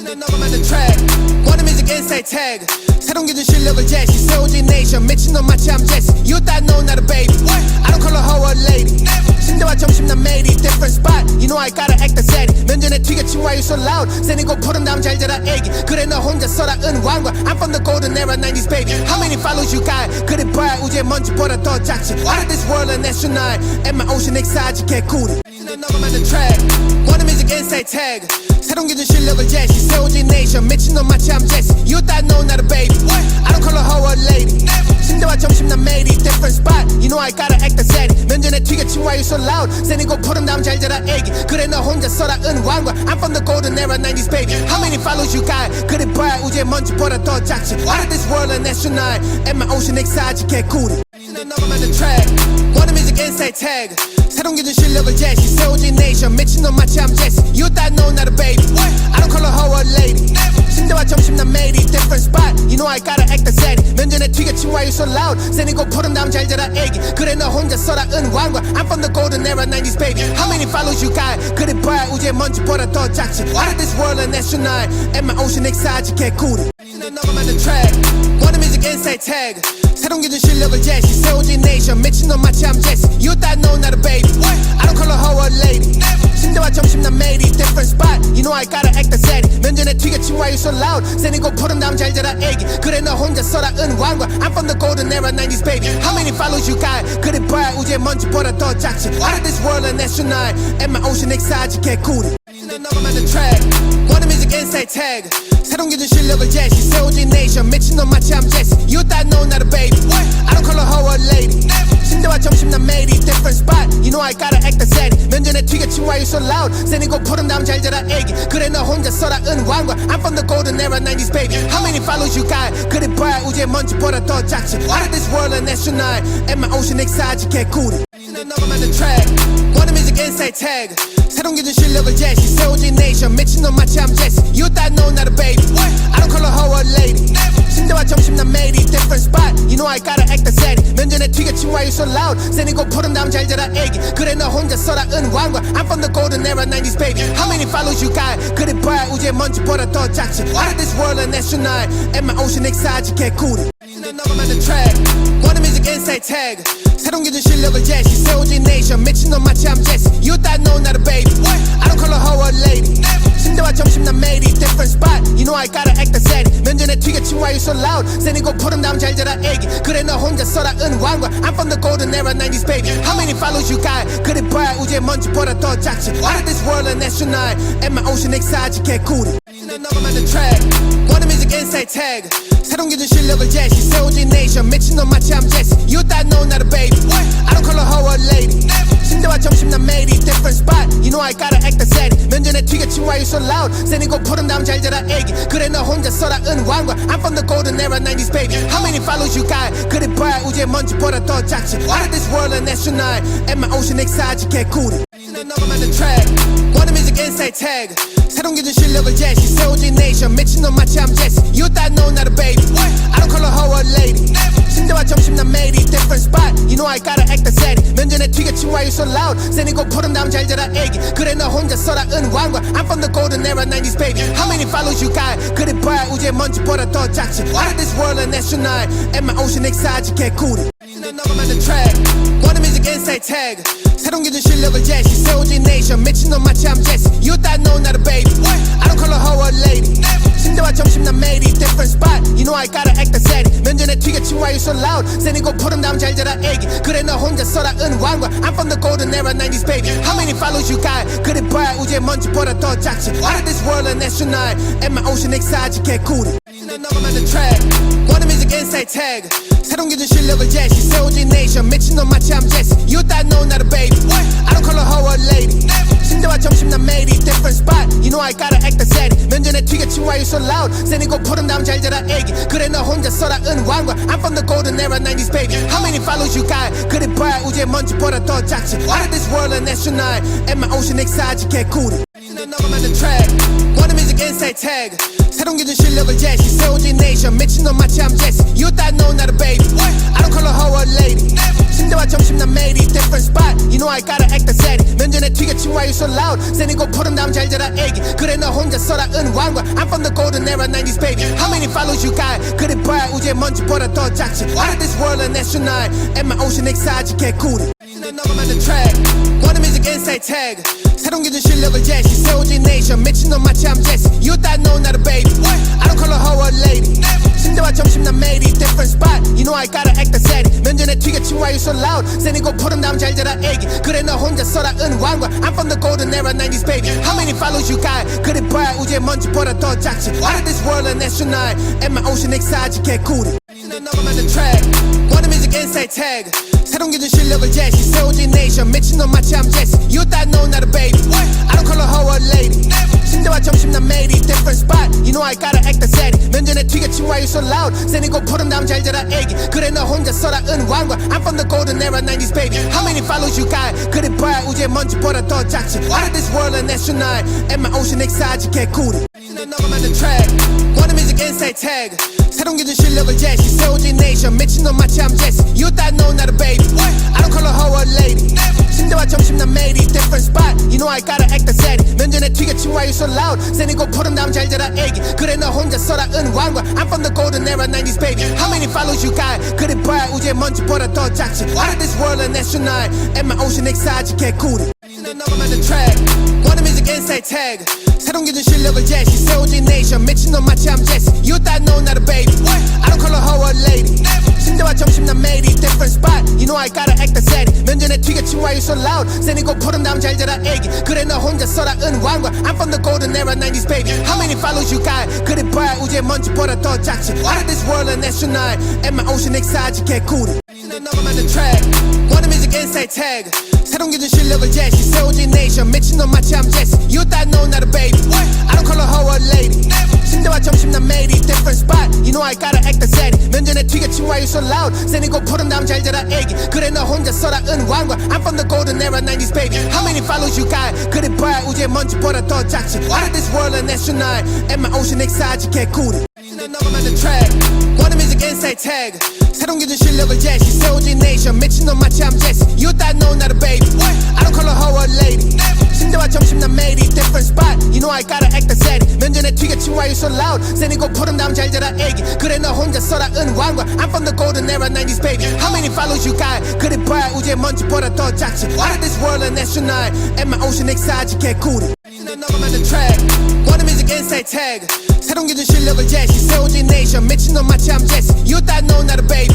넘어만 the track 원의 뮤직 인사이트 태그 새로운 기준 실력을 제시 세워진 네이션 미친놈 마치 I'm Jesse You thought no not a baby I don't call her hoe a lady 침대와 점심 난 매일이 different spot You know I gotta act the same 면전에 튀겨친 why you so loud 세니고 푸른 다음 잘 자라 애기 그래 너 혼자 서라 은왕과 I'm from the golden era 90s baby How many follows you got 그래 봐야 우주의 먼지보다 더 작지 Out of this world and astronaut And my ocean excited 개구리 넘어만 the track 원의 뮤직 인사이트 태그 새로운 기준 실력을 제시 세워진 네이션 미친놈 마치 I'm Jesse You thought no not a baby I don't call her hoe a lady 침대와 점심 난 매일이 different spot You know I gotta act the same 면전에 튀겨친 why you so loud 세니고 푸른 다음 잘 자라 애기 그래 너 혼자 서라 은왕과 I'm from the golden era 90s baby How many follows you got 그래 봐야 우주의 먼지보다 더 작지 Out of this world and astronaut And my ocean excited 개구리 넘어만 the track 원의 뮤직 인사이트 태그 새로운 기준 실력을 제시 세워진 네이션 미친놈 마치 I'm Jesse You thought no not a baby I don't call her hoe a lady 침대와 점심 난 매일이 different spot You know I gotta act the same 면전에 튀겨친 why you so loud 세니고 푸른 다음 잘 자라 애기 그래 너 혼자 서라 은왕과 I'm from the golden era 90s baby How many follows you got 그래 봐야 우주의 먼지보다 더 작지 Out of this world and astronaut And my ocean excited 개구리 넘어만 the track 원의 뮤직 인사이트 태그 새로운 기준 실력을 제시 세워진 네이션 미친놈 마치 I'm Jesse You thought no not a baby I don't call her hoe a lady 침대와 점심 난 매일이 different spot You know I gotta act the same 면전에 튀겨친 why you so loud 세니고 푸른 다음 잘 자라 애기 그래 너 혼자 서라 은왕과 I'm from the golden era 90s baby How many follows you got 그래 봐야 우주의 먼지보다 더 작지 Out of this world and astronaut And my ocean excited 개구리 넘어만 the track 원의 뮤직 인사이트 태그 새로운 기준 실력을 제시 세워진 네이션 미친놈 마치 I'm Jesse You thought no not a baby I don't call her hoe a lady 침대와 점심 난 매일이 different spot You know I gotta act the same 면전에 튀겨친 why you so loud 세니고 푸른 다음 잘 자라 애기 그래 너 혼자 서라 은왕과 I'm from the golden era 90s baby How many follows you got 그래 봐야 우주의 먼지보다 더 작지 Out of this world and astronaut And my ocean excited 개구리 넘어만 the track 원의 뮤직 인사이트 태그 새로운 기준 실력을 제시 세워진 네이션 미친놈 마치 I'm Jesse You thought no not a baby I don't call her hoe a lady 침대와 점심 난 매일이 different spot You know I gotta act the same 면전에 튀겨친 why you so loud 세니고 푸른 다음 잘 자라 애기 그래 너 혼자 서라 은왕과 I'm from the golden era 90s baby How many follows you got 그래 봐야 우주의 먼지보다 더 작지 Out of this world and astronaut And my ocean excited 개구리 넘어만 the track 원의 뮤직 인사이트 태그 새로운 기준 실력을 제시 세워진 네이션 미친놈 마치 I'm Jesse You thought no not a baby I don't call her hoe a lady 침대와 점심 난 매일이 different spot You know I gotta act the same 면전에 튀겨친 why you so loud 세니고 푸른 다음 잘 자라 애기 그래 너 혼자 서라 은왕과 I'm from the golden era 90s baby How many follows you got 그래 봐야 우주의 먼지보다 더 작지 Out of this world and astronaut And my ocean excited 개구리 넘어만 the track 원의 뮤직 인사이트 태그 새로운 기준 실력을 제시 세워진 네이션 미친놈 마치 I'm Jesse You thought no not a baby I don't call her hoe a lady 침대와 점심 난 매일이 different spot You know I gotta act the same 면전에 튀겨친 why you so loud 세니고 푸른 다음 잘 자라 애기 그래 너 혼자 서라 은왕과 I'm from the golden era 90s baby How many follows you got 그래 봐야 우주의 먼지보다 더 작지 Out of this world and astronaut And my ocean excited 개구리 넘어만 the track 원의 뮤직 인사이트 태그 새로운 기준 실력을 제시 세워진 네이션 미친놈 마치 I'm Jesse You thought no not a baby I don't call her hoe a lady 침대와 점심 난 매일이 different spot You know I gotta act the same 면전에 튀겨친 why you so loud 세니고 푸른 다음 잘 자라 애기 그래 너 혼자 서라 은왕과 I'm from the golden era 90s baby How many follows you got 그래 봐야 우주의 먼지보다 더 작지 Out of this world and astronaut And my ocean excited 개구리 넘어만 the track 원의 뮤직 인사이트 태그 새로운 기준 실력을 제시 세워진 네이션 미친놈 마치 I'm Jesse You thought no not a baby I don't call her hoe a lady 침대와 점심 난 매일이 different spot You know I gotta act the same 면전에 튀겨친 why you so loud 세니고 푸른 다음 잘 자라 애기 그래 너 혼자 서라 은왕과 I'm from the golden era 90s baby How many follows you got 그래 봐야 우주의 먼지보다 더 작지 Out of this world and astronaut And my ocean excited 개구리 넘어만 the track 원의 뮤직 인사이트 태그 새로운 기준 실력을 제시 세워진 네이션 미친놈 마치 I'm Jesse You thought no not a baby I don't call her hoe a lady 침대와 점심 난 매일이 different spot You know I gotta act the same 면전에 튀겨친 why you so loud 세니고 푸른 다음 잘 자라 애기 그래 너 혼자 서라 은왕과 I'm from the golden era 90s baby How many follows you got 그래 봐야 우주의 먼지보다 더 작지 Out of this world and astronaut And my ocean excited 개구리 넘어만 the track 원의 뮤직 인사이트 태그 새로운 기준 실력을 제시 세워진 네이션 미친놈 마치 I'm Jesse You thought no not a baby I don't call her hoe a lady 침대와 점심 난 매일이 different spot You know I gotta act the same 면전에 튀겨친 why you so loud 세니고 푸른 다음 잘 자라 애기 그래 너 혼자 써라 은왕과 I'm from the golden era 90s baby How many follows you got 그래 봐야 우주의 먼지보다 더 작지 Out of this world an astronaut And my ocean excited 개구리 난 너만 the track 원의 music inside tag 새로운 기준 실력을 제시 세워진 nation 미친놈 마치 I'm Jesse You thought no not a baby I don't call her hoe a lady 침대와 점심 난 매일이 different spot You know I gotta act the same 면전에 튀겨친 why you so loud 세니고 푸른 다음 잘 자라 애기 그래 너 혼자 써라 은왕과 I'm from the golden era 90s baby How many follows you got 그래 봐야 우주의 먼지보다 더 작지 Out of this world an astronaut And my ocean excited 개구리 난 너만 the track 원의 music inside tag 새로운 기준 실력을 제시 세워진 nation 미친놈 마치 I'm Jesse You thought no not a baby I don't call her hoe a lady 침대와 점심 난 매일이 different spot You know I gotta act the same 면전에 튀겨친 why you so loud 세니고 푸른 다음 잘 자라 애기 그래 너 혼자 써라 은왕과 I'm from the golden era 90s baby How many follows you got 그래 봐야 우주의 먼지보다 더 작지 Out of this world an astronaut And my ocean excited 개구리 난 너만 the track 원의 music inside tag 새로운 기준 실력을 제시 세워진 nation 미친놈 마치 I'm Jesse You thought no not a baby I don't call her hoe a lady 침대와 점심 난 매일이 different spot You know I gotta act the same 면전에 튀겨친 why you so loud 세니고 푸른 다음 잘 자라 애기 그래 너 혼자 써라 은왕과 I'm from the golden era 90s baby How many follows you got 그래 봐야 우주의 먼지보다 더 작지 Out of this world an astronaut And my ocean excited 개구리 난 너만 the track 원의 music inside tag 새로운 기준 실력을 제시 세워진 nation 미친놈 마치 I'm Jesse You thought no not a baby I don't call her hoe a lady 침대와 점심 난 매일이 different spot You know I gotta act the same 면전에 튀겨친 why you so loud 세니고 푸른 다음 잘 자라 애기 그래 너 혼자 써라 은왕과 I'm from the golden era 90s baby How many follows you got 그래 봐야 우주의 먼지보다 더 작지 Out of this world an astronaut And my ocean excited 개구리 난 너만 the track 원의 music inside tag 새로운 기준 실력을 제시 세워진 nation 미친놈 마치 I'm Jesse You thought no not a baby I don't call her hoe a lady 침대와 점심 난 매일이 different spot You know I gotta act the same 면전에 튀겨친 why you so loud 세니고 푸른 다음 잘 자라 애기 그래 너 혼자 써라 은왕과 I'm from the golden era 90s baby How many follows you got 그래 봐야 우주의 먼지보다 더 작지 Out of this world an astronaut And my ocean excited 개구리 난 너만 the track 원의 music inside tag 새로운 기준 실력을 제시 세워진 nation 미친놈 마치 I'm Jesse You thought no not a baby I don't call her hoe a lady 침대와 점심 난 매일이 different spot You know I gotta act the same 면전에 튀겨친 why you so loud 세니고 푸른 다음 잘 자라 애기 그래 너 혼자 써라 은왕과 I'm from the golden era 90s baby How many follows you got 그래 봐야 우주의 먼지보다 더 작지 Out of this world an astronaut And my ocean excited 개구리 난 너만 the track 원의 music inside tag 새로운 기준 실력을 제시 세워진 nation 미친놈 마치 I'm Jesse You thought no not a baby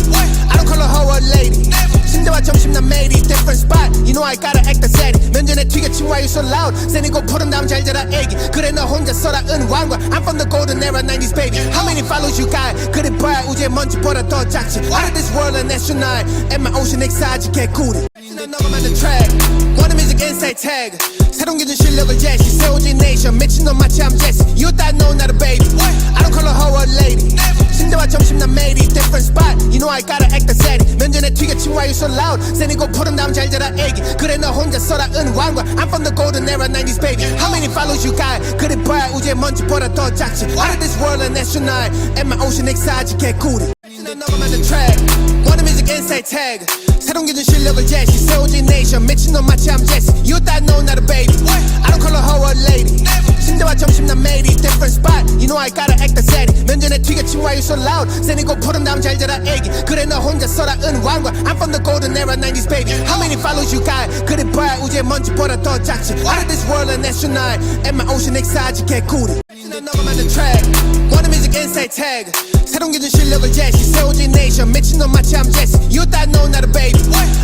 I don't call her hoe a lady 침대와 점심 난 매일이 different spot You know I gotta act the same 면전에 튀겨친 why you so loud 세니고 푸른 다음 잘 자라 애기 그래 너 혼자 써라 은왕과 I'm from the golden era 90s baby How many follows you got 그래 봐야 우주의 먼지보다 더 작지 Out of this world an astronaut And my ocean excited 개구리 난 너만 the track 원의 music inside tag 새로운 기준 실력을 제시 세워진 nation 미친놈 마치 I'm Jesse You thought no not a baby I don't call her hoe a lady 침대와 점심 난 매일이 different spot You know I gotta act the same 면전에 튀겨친 why you so loud 세니고 푸른 다음 잘 자라 애기 그래 너 혼자 써라 은왕과 I'm from the golden era 90s baby How many follows you got 그래 봐야 우주의 먼지보다 더 작지 Out of this world an astronaut And my ocean excited 개구리 난 너만 the track 원의 music inside tag 새로운 기준 실력을 제시 세워진 nation 미친놈 마치 I'm Jesse You thought no not a baby I don't call her hoe a lady 침대와 점심 난 매일이 different spot You know I gotta act the same 면전에 튀겨친 why you so loud 세니고 푸른 다음 잘 자라 애기 그래 너 혼자 써라 은왕과 I'm from the golden era 90s baby How many follows you got 그래 봐야 우주의 먼지보다 더 작지 Out of this world an astronaut And my ocean excited 개구리 난 너만 the track 원의 music inside tag 새로운 기준 실력을 제시 세워진 nation 미친놈 마치 I'm Jesse You thought no not a baby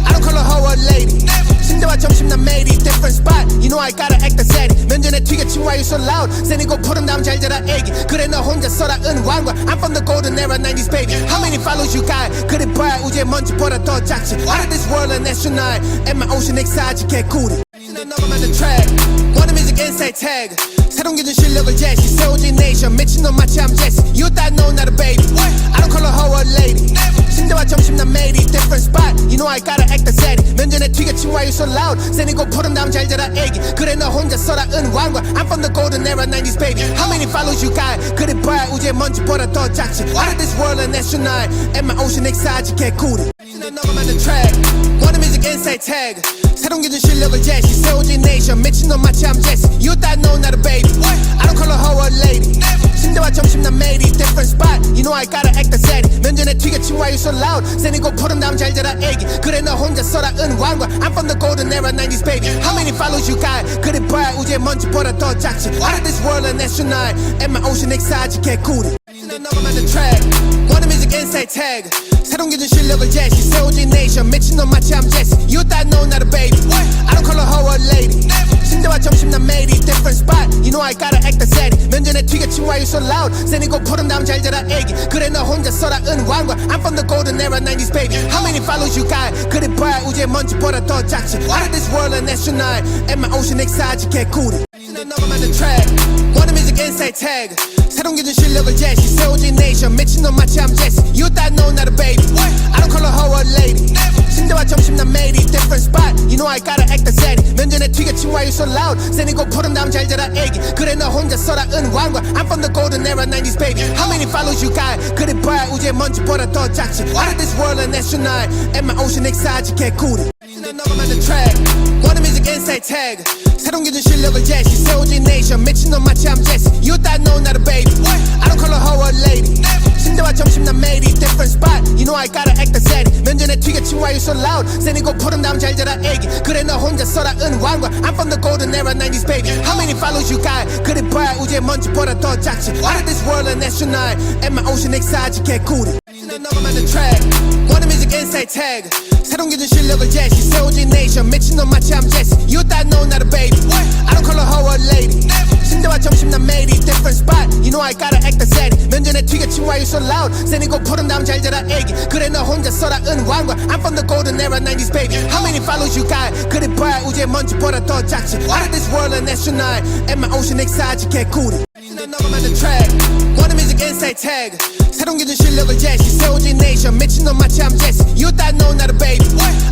I don't call her hoe a lady 침대와 점심 난 매일이 different spot You know I gotta act the same 면전에 튀겨친 why you so loud 세니고 푸른 다음 잘 자라 애기 그래 너 혼자 써라 은왕과 I'm from the golden era 90s baby How many follows you got 그래 봐야 우주의 먼지보다 더 작지 Out of this world an astronaut And my ocean excited 개구리 난 너만 the track 원의 music inside tag 새로운 기준 실력을 제시 세워진 nation 미친놈 마치 I'm Jesse You thought no not a baby I don't call her hoe a lady 침대와 점심 난 매일이 different spot You know I gotta act the same 면전에 튀겨친 why you so loud 세니고 푸른 다음 잘 자라 애기 그래 너 혼자 써라 은왕과 I'm from the golden era 90s baby How many follows you got 그래 봐야 우주의 먼지보다 더 작지 Out of this world an astronaut And my ocean excited 개구리 난 너만 the track 워너뮤직 인사이트 태그 새로운 기준 실력을 제시 세워진 네이션 미친놈 마치 I'm Jesse You thought no not a baby I don't call her hoe a lady 침대와 점심 난 매일이 different spot You know I gotta act the set 면전에 튀겨치 why you so loud 새니고 푸른 다음 잘 자라 애기 그래 너 혼자 써라 은왕과 I'm from the golden era 90s baby How many follows you got 그래 봐야 우주의 먼지보다 더 작지 Out of this world an astronaut And my ocean excited 개구리 넘어만 the track 워너뮤직 인사이트 태그 새로운 기준 실력을 제시 세워진 네이션 미친놈 마치 I'm Jesse You thought no not a baby I don't call her hoe a lady 침대와 점심 난 매일이 different spot You know I gotta act the set 면전에 튀겨치 why you so loud 새니고 푸른 다음 잘 자라 애기 그래 너 혼자 써라 은왕과 I'm from the golden era 90s baby How many follows you got 그래 봐야 우주의 먼지보다 더 작지 Out of this world an astronaut And my ocean excited 개구리 넘어만 the track 워너뮤직 인사이트 태그 새로운 기준 실력을 제시 세워진 네이션 미친놈 마치 I'm Jesse You thought no not a baby I don't call her hoe a lady 침대와 점심 난 매일이 different spot You know I gotta act the set 면전에 튀겨치 why you so loud 새니고 푸른 다음 잘 자라 애기 그래 너 혼자 써라 은왕과 I'm from the golden era 90s baby How many follows you got 그래 봐야 우주의 먼지보다 더 작지 Out of this world an astronaut And my ocean excited 개구리 넘어만 the track 워너뮤직 인사이트 태그 새로운 기준 실력을 제시 세워진 네이션 미친놈 마치 I'm Jesse You thought no not a baby I don't call her hoe a lady 침대와 점심 난 매일이 different spot You know I gotta act the set 면전에 튀겨치 why you so loud 새니고 푸른 다음 잘 자라 애기 그래 너 혼자 써라 은왕과 I'm from the golden era 90s baby How many follows you got 그래 봐야 우주의 먼지보다 더 작지 Out of this world an astronaut And my ocean excited 개구리 넘어만 the track 워너뮤직 인사이트 태그 새로운 기준 실력을 제시 세워진 네이션 미친놈 마치 I'm Jesse You thought no not a baby I don't call her hoe a lady 침대와 점심 난 매일이 different spot You know I gotta act the set 면전에 튀겨치 why you so loud 새니고 푸른 다음 잘 자라 애기 그래 너 혼자 써라 은왕과 I'm from the golden era 90s baby How many follows you got 그래 봐야 우주의 먼지보다 더 작지 Out of this world an astronaut And my ocean excited 개구리 넘어만 the track 워너뮤직 인사이트 태그 새로운 기준 실력을 제시 세워진 네이션 미친놈 마치 I'm Jesse You thought no not a baby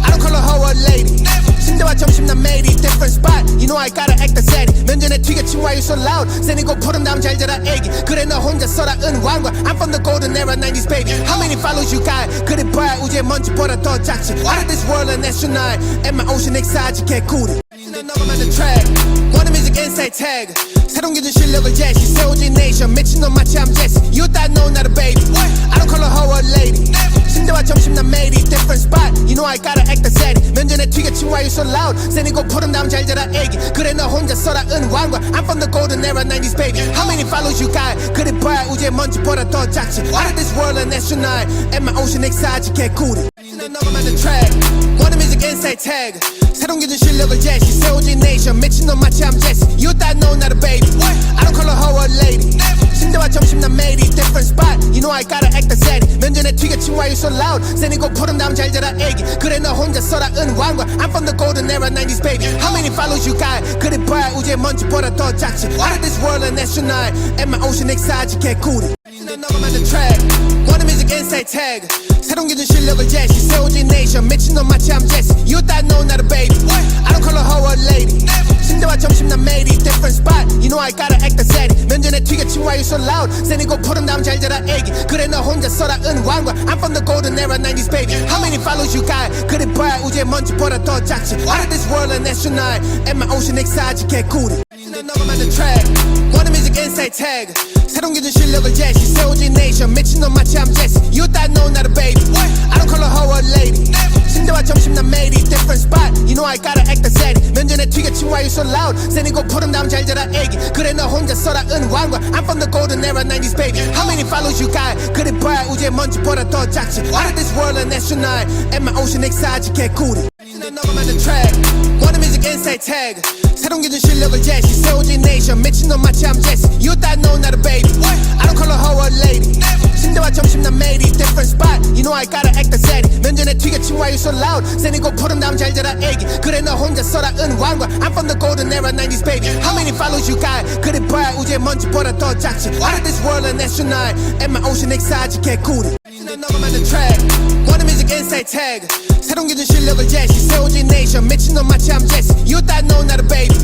I don't call her hoe a lady 침대와 점심 난 매일이 different spot You know I gotta act the set 면전에 튀겨치 why you so loud 새니고 푸른 다음 잘 자라 애기 그래 너 혼자 써라 은왕과 I'm from the golden era 90s baby How many follows you got 그래 봐야 우주의 먼지보다 더 작지 Out of this world an astronaut And my ocean excited 개구리 넘어만 the track 워너뮤직 인사이트 태그 새로운 기준 실력을 제시 세워진 네이션 미친놈 마치 I'm Jesse You thought no not a baby I don't call her hoe a lady 침대와 점심 난 매일이 different spot You know I gotta act the set 면전에 튀겨치 why you so loud 새니고 푸른 다음 잘 자라 애기 그래 너 혼자 써라 은왕과 I'm from the golden era 90s baby How many follows you got 그래 봐야 우주의 먼지보다 더 작지 Out of this world an astronaut And my ocean excited 개구리 넘어만 the track 워너뮤직 인사이트 태그 새로운 기준 실력을 제시 세워진 네이션 미친놈 마치 I'm Jesse You thought no not a baby I don't call her hoe a lady 침대와 점심 난 매일이 different spot You know I gotta act the set 면전에 튀겨치 why you so loud 새니고 푸른 다음 잘 자라 애기 그래 너 혼자 써라 은왕과 I'm from the golden era 90s baby How many follows you got 그래 봐야 우주의 먼지보다 더 작지 Out of this world an astronaut And my ocean excited 개구리 넘어만 the track 워너뮤직 인사이트 태그 새로운 기준 실력을 제시 세워진 네이션 미친놈 마치 I'm Jesse You thought no not a baby I don't call her hoe a lady 침대와 점심 난 매일이 different spot You know I gotta act the set 면전에 튀겨치 why you so loud 새니고 푸른 다음 잘 자라 애기 그래 너 혼자 써라 은왕과 I'm from the golden era 90s baby How many follows you got 그래 봐야 우주의 먼지보다 더 작지 Out of this world an astronaut And my ocean excited 개구리 넘어만 the track 워너뮤직 인사이트 태그 새로운 기준 실력을 제시 세워진 네이션 미친놈 마치 I'm Jesse You thought no not a baby I don't call her hoe a lady 침대와 점심 난 매일이 different spot You know I gotta act the set 면전에 튀겨치 why you so loud 새니고 푸른 다음 잘 자라 애기 그래 너 혼자 써라 은왕과 I'm from the golden era 90s baby How many follows you got 그래 봐야 우주의 먼지보다 더 작지 Out of this world an astronaut And my ocean excited 개구리 넘어만 the track 워너뮤직 인사이트 태그 새로운 기준 실력을 제시 세워진 네이션 미친놈 마치 I'm Jesse You thought no not a baby I don't call her hoe a lady 침대와 점심 난 매일이 different spot You know I gotta act the set 면전에 튀겨치 why you so loud 새니고 푸른 다음 잘 자라 애기 그래 너 혼자 써라 은왕과 I'm from the golden era 90s baby How many follows you got 그래 봐야 우주의 먼지보다 더 작지 Out of this world an astronaut And my ocean excited 개구리 넘어만 the track 워너뮤직 인사이트 태그 새로운 기준 실력을 제시 세워진 네이션 미친놈 마치 I'm Jesse You thought no not a baby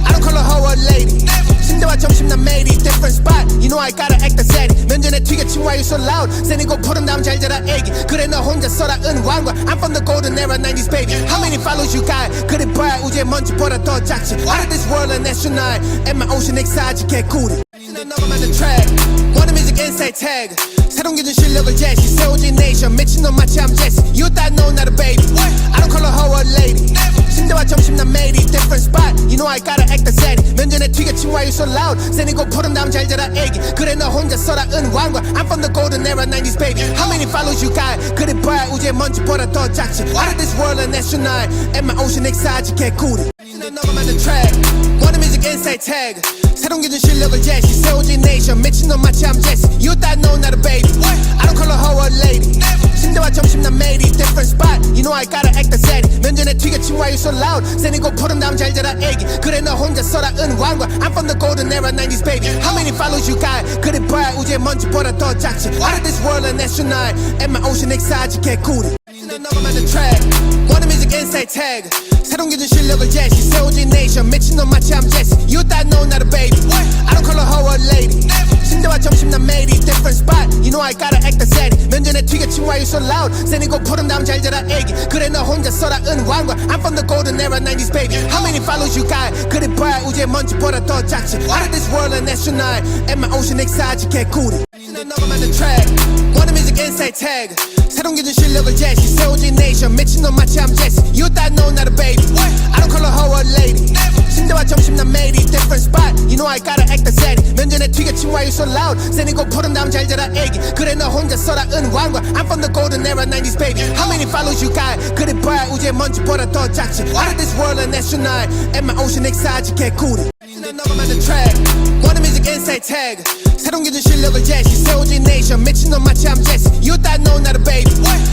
I don't call her hoe a lady 침대와 점심 난 매일이 different spot You know I gotta act the set 면전에 튀겨친 why you so loud 세니고 푸른 다음 잘 자라 애기 그래 너 혼자 써라 은왕과 I'm from the golden era 90s baby How many followers you got 그래 봐야 우주의 먼지보다 더 작지 Out of this world an astronaut And my ocean excited 개구리 넘어만 the track Wanna music inside tag 새로운 기준 실력을 제시 세워진 nation 미친놈 마치 I'm Jesse You thought no not a baby I don't call her hoe a lady 침대와 점심 난 매일이 different spot You know I gotta act the same 면전에 튀겨친 why you so loud 세니고 푸른 다음 잘 자라 애기 그래 너 혼자 써라 은왕과 I'm from the golden era 90s baby How many followers you got 그래 봐야 우주의 먼지보다 더 작지 Out of this world an astronaut And my ocean excited 개구리 넘어만 the track Wanna music inside tag 새로운 기준 실력을 제시 세워진 nation 미친놈 마치 I'm Jesse You thought no not a baby I don't call her hoe a lady 침대와 점심 난 매일이 different spot You know I gotta act the same 면전에 튀겨친 why you so loud 세니고 푸른 다음 잘 자라 애기 그래 너 혼자 써라 은왕과 I'm from the golden era 90s baby How many followers you got 그래 봐야 우주의 먼지보다 더 작지 Out of this world an astronaut And my ocean excited 개구리 넘어만 the track Wanna music inside tag 새로운 기준 실력을 제시 세워진 nation 미친놈 마치 I'm Jesse You thought no not a baby I don't call her hoe a lady 침대와 점심 난 매일이 different spot You know I gotta act the same 면전에 튀겨친 why you so loud 세니고 푸른 다음 잘 자라 애기 그래 너 혼자 써라 은왕과 I'm from the golden era 90s baby How many followers you got 그래 봐야 우주의 먼지보다 더 작지 Out of this world an astronaut And my ocean excited 개구리 넘어만 the track Wanna music inside tag 새로운 기준 실력을 제시 세워진 nation 미친놈 마치 I'm Jesse You thought no not a baby I don't call her hoe a lady 침대와 점심 난 매일이 different spot You know I gotta act the same 면전에 튀겨친 why you so loud 세니고 푸른 다음 잘 자라 애기 그래 너 혼자 써라 은왕과 I'm from the golden era 90s baby How many followers you got 그래 봐야 우주의 먼지보다 더 작지 Out of this world an astronaut And my ocean excited 개구리 넘어만 the track Wanna music inside tag 새로운 기준 실력을 제시 세워진 nation 미친놈 마치 I'm Jesse You thought no not a baby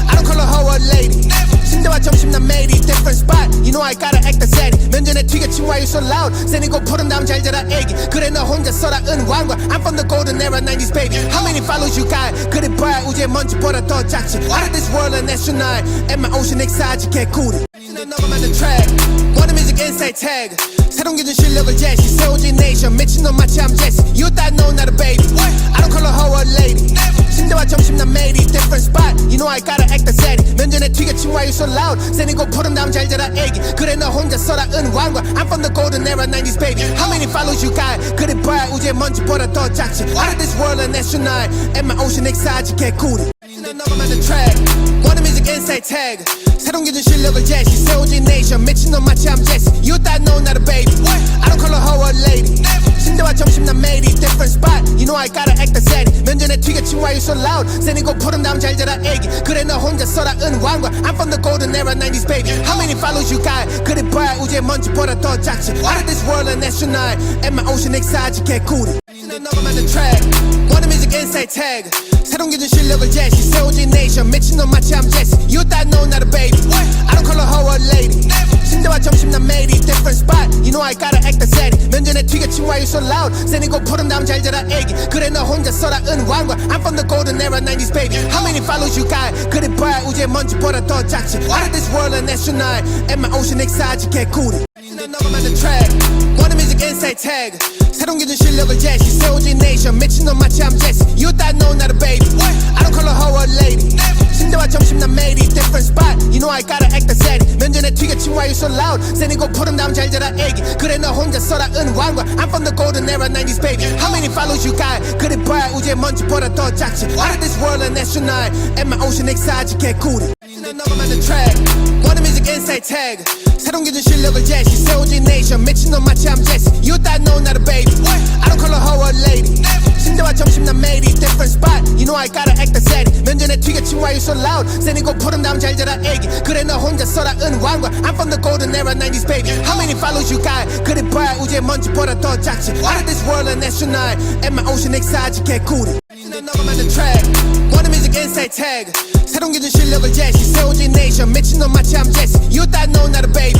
I don't call her hoe a lady 침대와 점심 난 매일이 different spot You know I gotta act the same 면전에 튀겨친 why you so loud 세니고 푸른 다음 잘 자라 애기 그래 너 혼자 써라 은왕과 I'm from the golden era 90s baby How many followers you got 그래 봐야 우주의 먼지보다 더 작지 Out of this world an astronaut And my ocean excited 개구리 넘어만 the track Wanna music inside tag 새로운 기준 실력을 제시 세워진 nation 미친놈 마치 I'm Jesse You thought no not a baby I don't call her hoe a lady 침대와 점심 난 매일이 different spot You know I gotta act the same 면전에 튀겨친 why you so loud 세니고 푸른 다음 잘 자라 애기 그래 너 혼자 써라 은왕과 I'm from the golden era 90s baby How many followers you got 그래 봐야 우주의 먼지보다 더 작지 Out of this world an astronaut And my ocean excited 개구리 넘어만 the track Wanna music inside tag 새로운 기준 실력을 제시 세워진 nation 미친놈 마치 I'm Jesse You thought no not a baby I don't call her hoe a lady 침대와 점심 난 매일이 different spot You know I gotta act the same 면전에 튀겨친 why you so loud 세니고 푸른 다음 잘 자라 애기 그래 너 혼자 써라 은왕과 I'm from the golden era 90s baby How many followers you got 그래 봐야 우주의 먼지보다 더 작지 Out of this world an astronaut And my ocean excited 개구리 넘어만 the track Wanna music inside tag 새로운 기준 실력을 제시 세워진 nation 미친놈 마치 I'm Jesse You thought no not a baby I don't call her hoe a lady 침대와 점심 난 매일이 different spot You know I gotta act the same 면전에 튀겨친 why you so loud 세니고 푸른 다음 잘 자라 애기 그래 너 혼자 써라 은왕과 I'm from the golden era 90s baby How many followers you got 그래 봐야 우주의 먼지보다 더 작지 Out of this world an astronaut And my ocean excited 개구리 넘어만 the track Wanna music inside tag 새로운 기준 실력을 제시 세워진 nation 미친놈 마치 I'm Jesse You thought no not a baby I don't call her hoe a lady 침대와 점심 난 매일이 different spot You know I gotta act the same 면전에 튀겨친 why you so loud 세니고 푸른 다음 잘 자라 애기 그래 너 혼자 써라 은왕과 I'm from the golden era 90s baby How many followers you got 그래 봐야 우주의 먼지보다 더 작지 Out of this world an astronaut And my ocean excited 개구리 넘어만 the track Wanna music inside tag 새로운 기준 실력을 제시 세워진 nation 미친놈 마치 I'm Jesse You thought no not a baby I don't call her hoe a lady 침대와 점심 난 매일이 different spot You know I gotta act the same 면전에 튀겨친 why you so loud 세니고 푸른 다음 잘 자라 애기 그래 너 혼자 써라 은왕과 I'm from the golden era 90s baby How many followers you got 그래 봐야 우주의 먼지보다 더 작지 Out of this world an astronaut And my ocean excited 개구리 넘어만 the track Wanna music inside tag 새로운 기준 실력을 제시 세워진 nation 미친놈 마치 I'm Jesse You thought no not a baby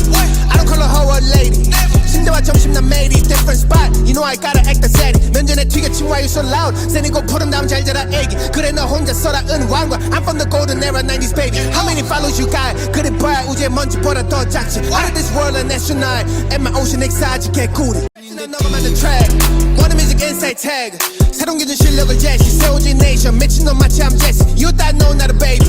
I don't call her hoe a lady 침대와 점심 난 매일이 different spot You know I gotta act the same 면전에 튀겨친 why you so loud 세니고 푸른 다음 잘 자라 애기 그래 너 혼자 써라 은왕과 I'm from the golden era 90s baby How many followers you got 그래 봐야 우주의 먼지보다 더 작지 Out of this world an astronaut And my ocean excited 개구리 넘어만 the track Wanna music music insight tag 새로운 기준 실력을 제시 세워진 nation 미친놈 마치 I'm Jesse You thought no not a baby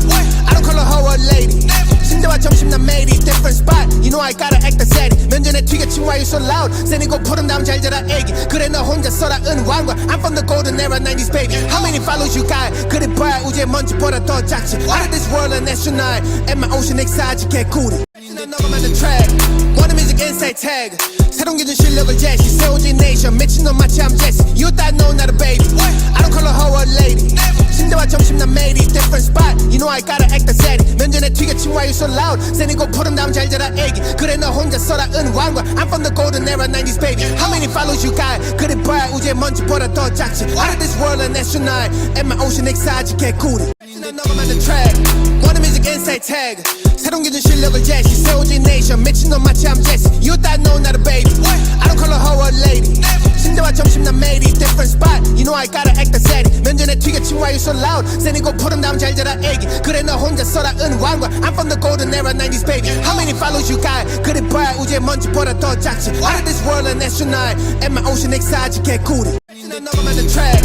I don't call her hoe a lady 침대와 점심 난 매일이 different spot You know I gotta act the steady 면전에 튀겨친 why you so loud 세니고 푸른 다음 잘 자라 애기 그래 너 혼자 써라 은왕과 I'm from the golden era 90s baby How many follows you got 그래 봐야 우주의 먼지보다 더 작지 Out of this world and astronaut And my ocean exotic 개구리 너만 the track One music insight tag 새로운 기준 실력을 제시 세워진 nation 미친놈 마치 I'm Jesse You thought no not a baby I don't call her hoe a lady 침대와 점심 난 매일이 different spot You know I gotta act the steady 면전에 튀겨친 why you so loud 세니고 푸른 다음 잘 자라 애기 그래 너 혼자 써라 은왕과 I'm from the golden era 90s baby How many follows you got 그래 봐야 우주의 먼지보다 더 작지 Out of this world and astronaut And my ocean exotic 개구리 너만 the track One music insight tag 새로운 기준 실력을 제시 세워진 nation 미친놈 마치 I'm Jesse You thought no not a baby I don't call her hoe a lady 침대와 점심 난 매일이 different spot You know I gotta act the steady 면전에 튀겨친 why you so loud 세니고 푸른 다음 잘 자라 애기 그래 너 혼자 써라 은왕과 I'm from the golden era 90s baby How many follows you got 그래 봐야 우주의 먼지보다 더 작지 Out of this world and astronaut And my ocean exotic 개구리 너만 the track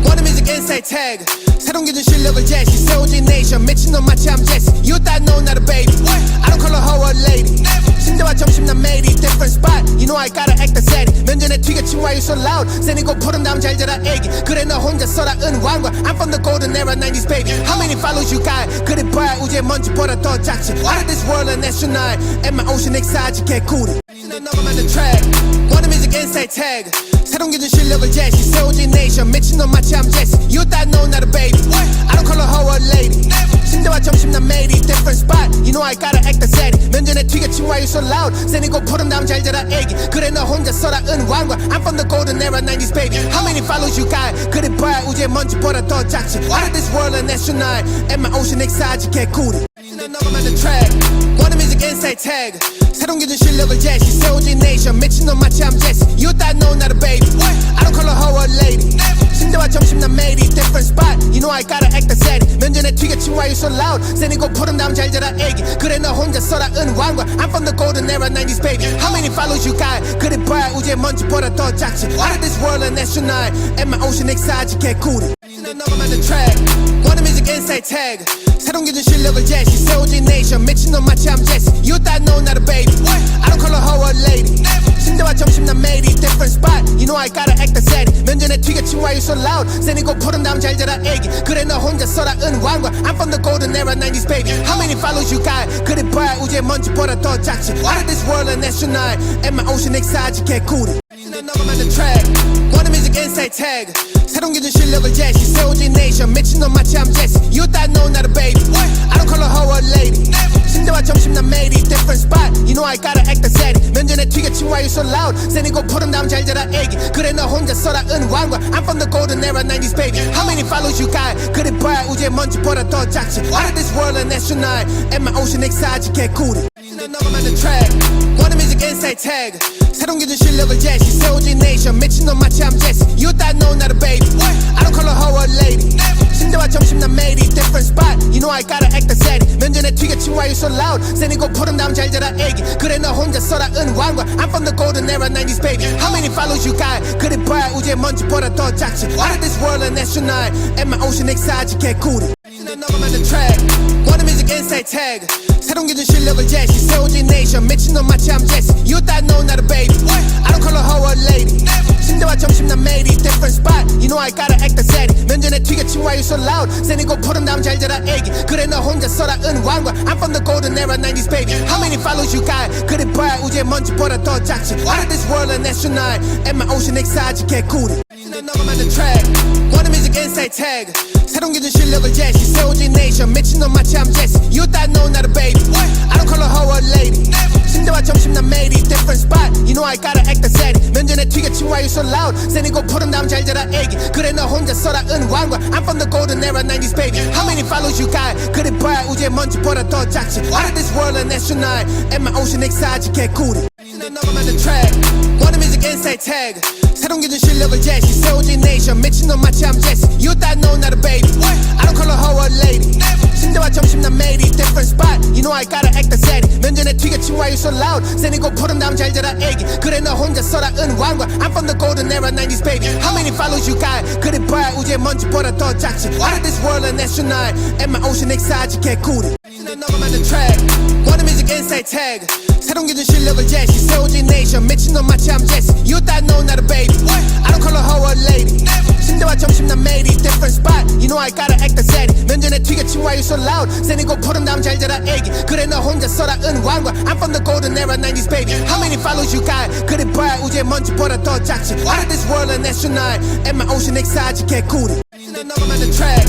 One music insight tag 새로운 기준 실력을 제시 세워진 nation 미친놈 마치 I'm Jesse You thought no not a baby I don't call her hoe a lady 침대와 점심 난 매일이 different spot You know I gotta act the steady 면전에 튀겨친 why you so loud 세니고 푸른 다음 잘 자라 애기 그래 너 혼자 써라 은왕과 I'm from the golden era 90s baby How many follows you got 그래 봐야 우주의 먼지보다 더 작지 Out of this world and astronaut And my ocean exotic 개구리 너만 the track One music insight tag 새로운 기준 실력을 제시 세워진 nation 미친놈 마치 I'm Jesse You thought no not a baby I don't call her hoe a lady 침대와 점심 난 매일이 different spot You know I gotta act the steady 면전에 튀겨친 why you so loud 세니고 푸른 다음 잘 자라 애기 그래 너 혼자 써라 은왕과 I'm from the golden era 90s baby How many follows you got 그래 봐야 우주의 먼지보다 더 작지 Out of this world and astronaut And my ocean exotic 개구리 너만 the track One music insight tag 새로운 기준 실력을 제시 세워진 nation 미친놈 마치 I'm Jesse You thought no not a baby I don't call her hoe a lady 침대와 점심 난 매일이 different spot You know I gotta act the steady 면전에 튀겨친 why you so loud 세니고 푸른 다음 잘 자라 애기 그래 너 혼자 써라 은왕과 I'm from the golden era 90s baby How many follows you got 그래 봐야 우주의 먼지보다 더 작지 Out of this world and astronaut And my ocean exotic 개구리 너만 the track One music insight tag 새로운 기준 실력을 제시 세워진 nation 미친놈 마치 I'm Jesse You thought no not a baby I don't call her hoe a lady 침대와 점심 난 매일이 different spot You know I gotta act the steady 면전에 튀겨친 why you so loud 세니고 푸른 다음 잘 자라 애기 그래 너 혼자 써라 은왕과 I'm from the golden era 90s baby How many follows you got 그래 봐야 우주의 먼지보다 더 작지 Out of this world and astronaut And my ocean exotic 개구리 너만 the track One music insight tag 새로운 기준 실력을 제시 세워진 nation 미친놈 마치 I'm Jesse You thought no not a baby I don't call her hoe a lady 침대와 점심 난 매일이 different spot You know I gotta act the steady 면전에 튀겨친 why you so loud 세니고 푸른 다음 잘 자라 애기 그래 너 혼자 써라 은왕과 I'm from the golden era 90s baby How many follows you got 그래 봐야 우주의 먼지보다 더 작지 Out of this world and astronaut And my ocean exotic 개구리 너만 the track One music insight tag 새로운 기준 실력을 제시 세워진 nation 미친놈 마치 I'm Jesse You thought no not a baby I don't call her hoe a lady 침대와 점심 난 매일이 different spot You know I gotta act the steady 면전에 튀겨친 why you so loud 세니고 푸른 다음 잘 자라 애기 그래 너 혼자 써라 은왕과 I'm from the golden era 90s baby How many follows you got 그래 봐야 우주의 먼지보다 더 작지 Out of this world and astronaut And my ocean exotic 개구리 너만 the track One music insight tag 새로운 기준 실력을 제시 세워진 nation 미친놈 마치 I'm Jesse You thought no not a baby I don't call her hoe a lady 침대와 점심 난 매일이 different spot You know I gotta act the steady 면전에 튀겨친 why you so loud 세니고 푸른 다음 잘 자라 애기 그래 너 혼자 써라 은왕과 I'm from the golden era 90s baby How many follows you got 그래 봐야 우주의 먼지보다 더 작지 Out of this world and astronaut And my ocean exotic 개구리 너만 the track One music insight tag 새로운 기준 실력을 제시 세워진 nation 미친놈 마치 I'm Jesse You thought no not a baby I don't call her hoe a lady 침대와 점심 난 매일이 different spot You know I gotta act the steady 면전에 튀겨친 why you so loud 세니고 푸른 다음 잘 자라 애기 그래 너 혼자 써라 은왕과 I'm from the golden era 90s baby How many follows you got 그래 봐야 우주의 먼지보다 더 작지 Out of this world and astronaut And my ocean exotic 개구리 너만 the track One music insight tag 새로운 기준 실력을 제시 세워진 nation 미친놈 마치 I'm Jesse You thought no not a baby I don't call her hoe a lady 침대와 점심 난 매일이 different spot. You know I gotta act the set. 면전에 튀겨친 why you so loud. 세니고 푸른 다음 잘 자라 애기. 그래 너 혼자 써라 은왕과. I'm from the golden era 90s baby. How many follows you got? 그래 봐야 우주의 먼지보다 더 작지. Out of this world an astronaut. And my ocean exotic 개구리. 넘어만 the track. One music inside tag. 새로운 기준 실력을 제시. 세워진 nation. 미친놈 마치 I'm Jesse. You thought no not a baby. I don't call her hoe a lady. 신대와 점심 난 매일이 different spot. You know I gotta act the set. 면전에 튀겨친 why you so loud. 세니고 푸른 다음 잘 자라 애기. 그래 너 혼자 써라 은왕과. I'm from the golden era 90s baby. How many follows you got? 그래 봐야 우주의 먼지보다 더 작지. Out of this world an astronaut. And my ocean exotic 개구리. 넘어만 the track.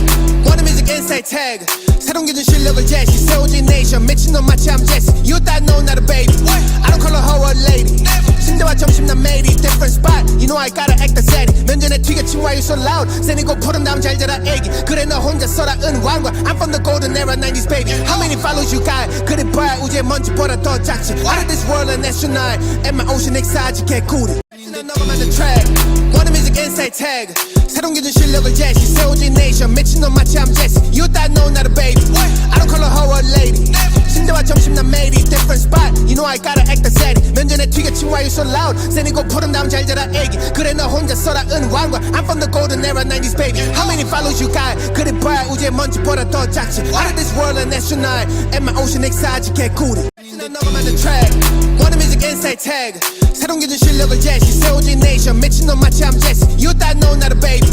One music inside tag. 새로운 기준 실력을 제시. 세워진 nation. 미친놈 마치 I'm Jesse. You thought no not a baby. I don't call her hoe a lady. 신대와 점심 난 매일이 different spot. You know I gotta act the set. 면전에 튀겨친 why you so loud. 세니고 푸른 다음 잘 자라 애기. 그래 너 혼자 써라 은왕과. I'm from the golden era 90s baby. How many follows you got? 그래 봐야 우주의 먼지보다 더 작지. Out of this world an astronaut. And my ocean exotic 개구리. 넘어만 the track. One music inside tag. 새로운 기준 실력을 제시. 세워진 nation. 미친놈 마치 I'm Jesse. You thought no not a baby. I don't call her hoe a lady. 신대와 점심 난 매일이 different spot. You know I gotta act the set. 면전에 튀겨친 why you so loud. 세니고 푸른 다음 잘 자라 애기. 그래 너 혼자 써라 은왕과. I'm from the golden era 90s baby. How many follows you got? 그래 봐야 우주의 먼지보다 더 작지. Out of this world an astronaut. And my ocean exotic 개구리. 넘어만 the track. One music inside tag. 새로운 기준 실력을 제시. 세워진 nation. 미친놈 마치 I'm Jesse. You thought no not a baby.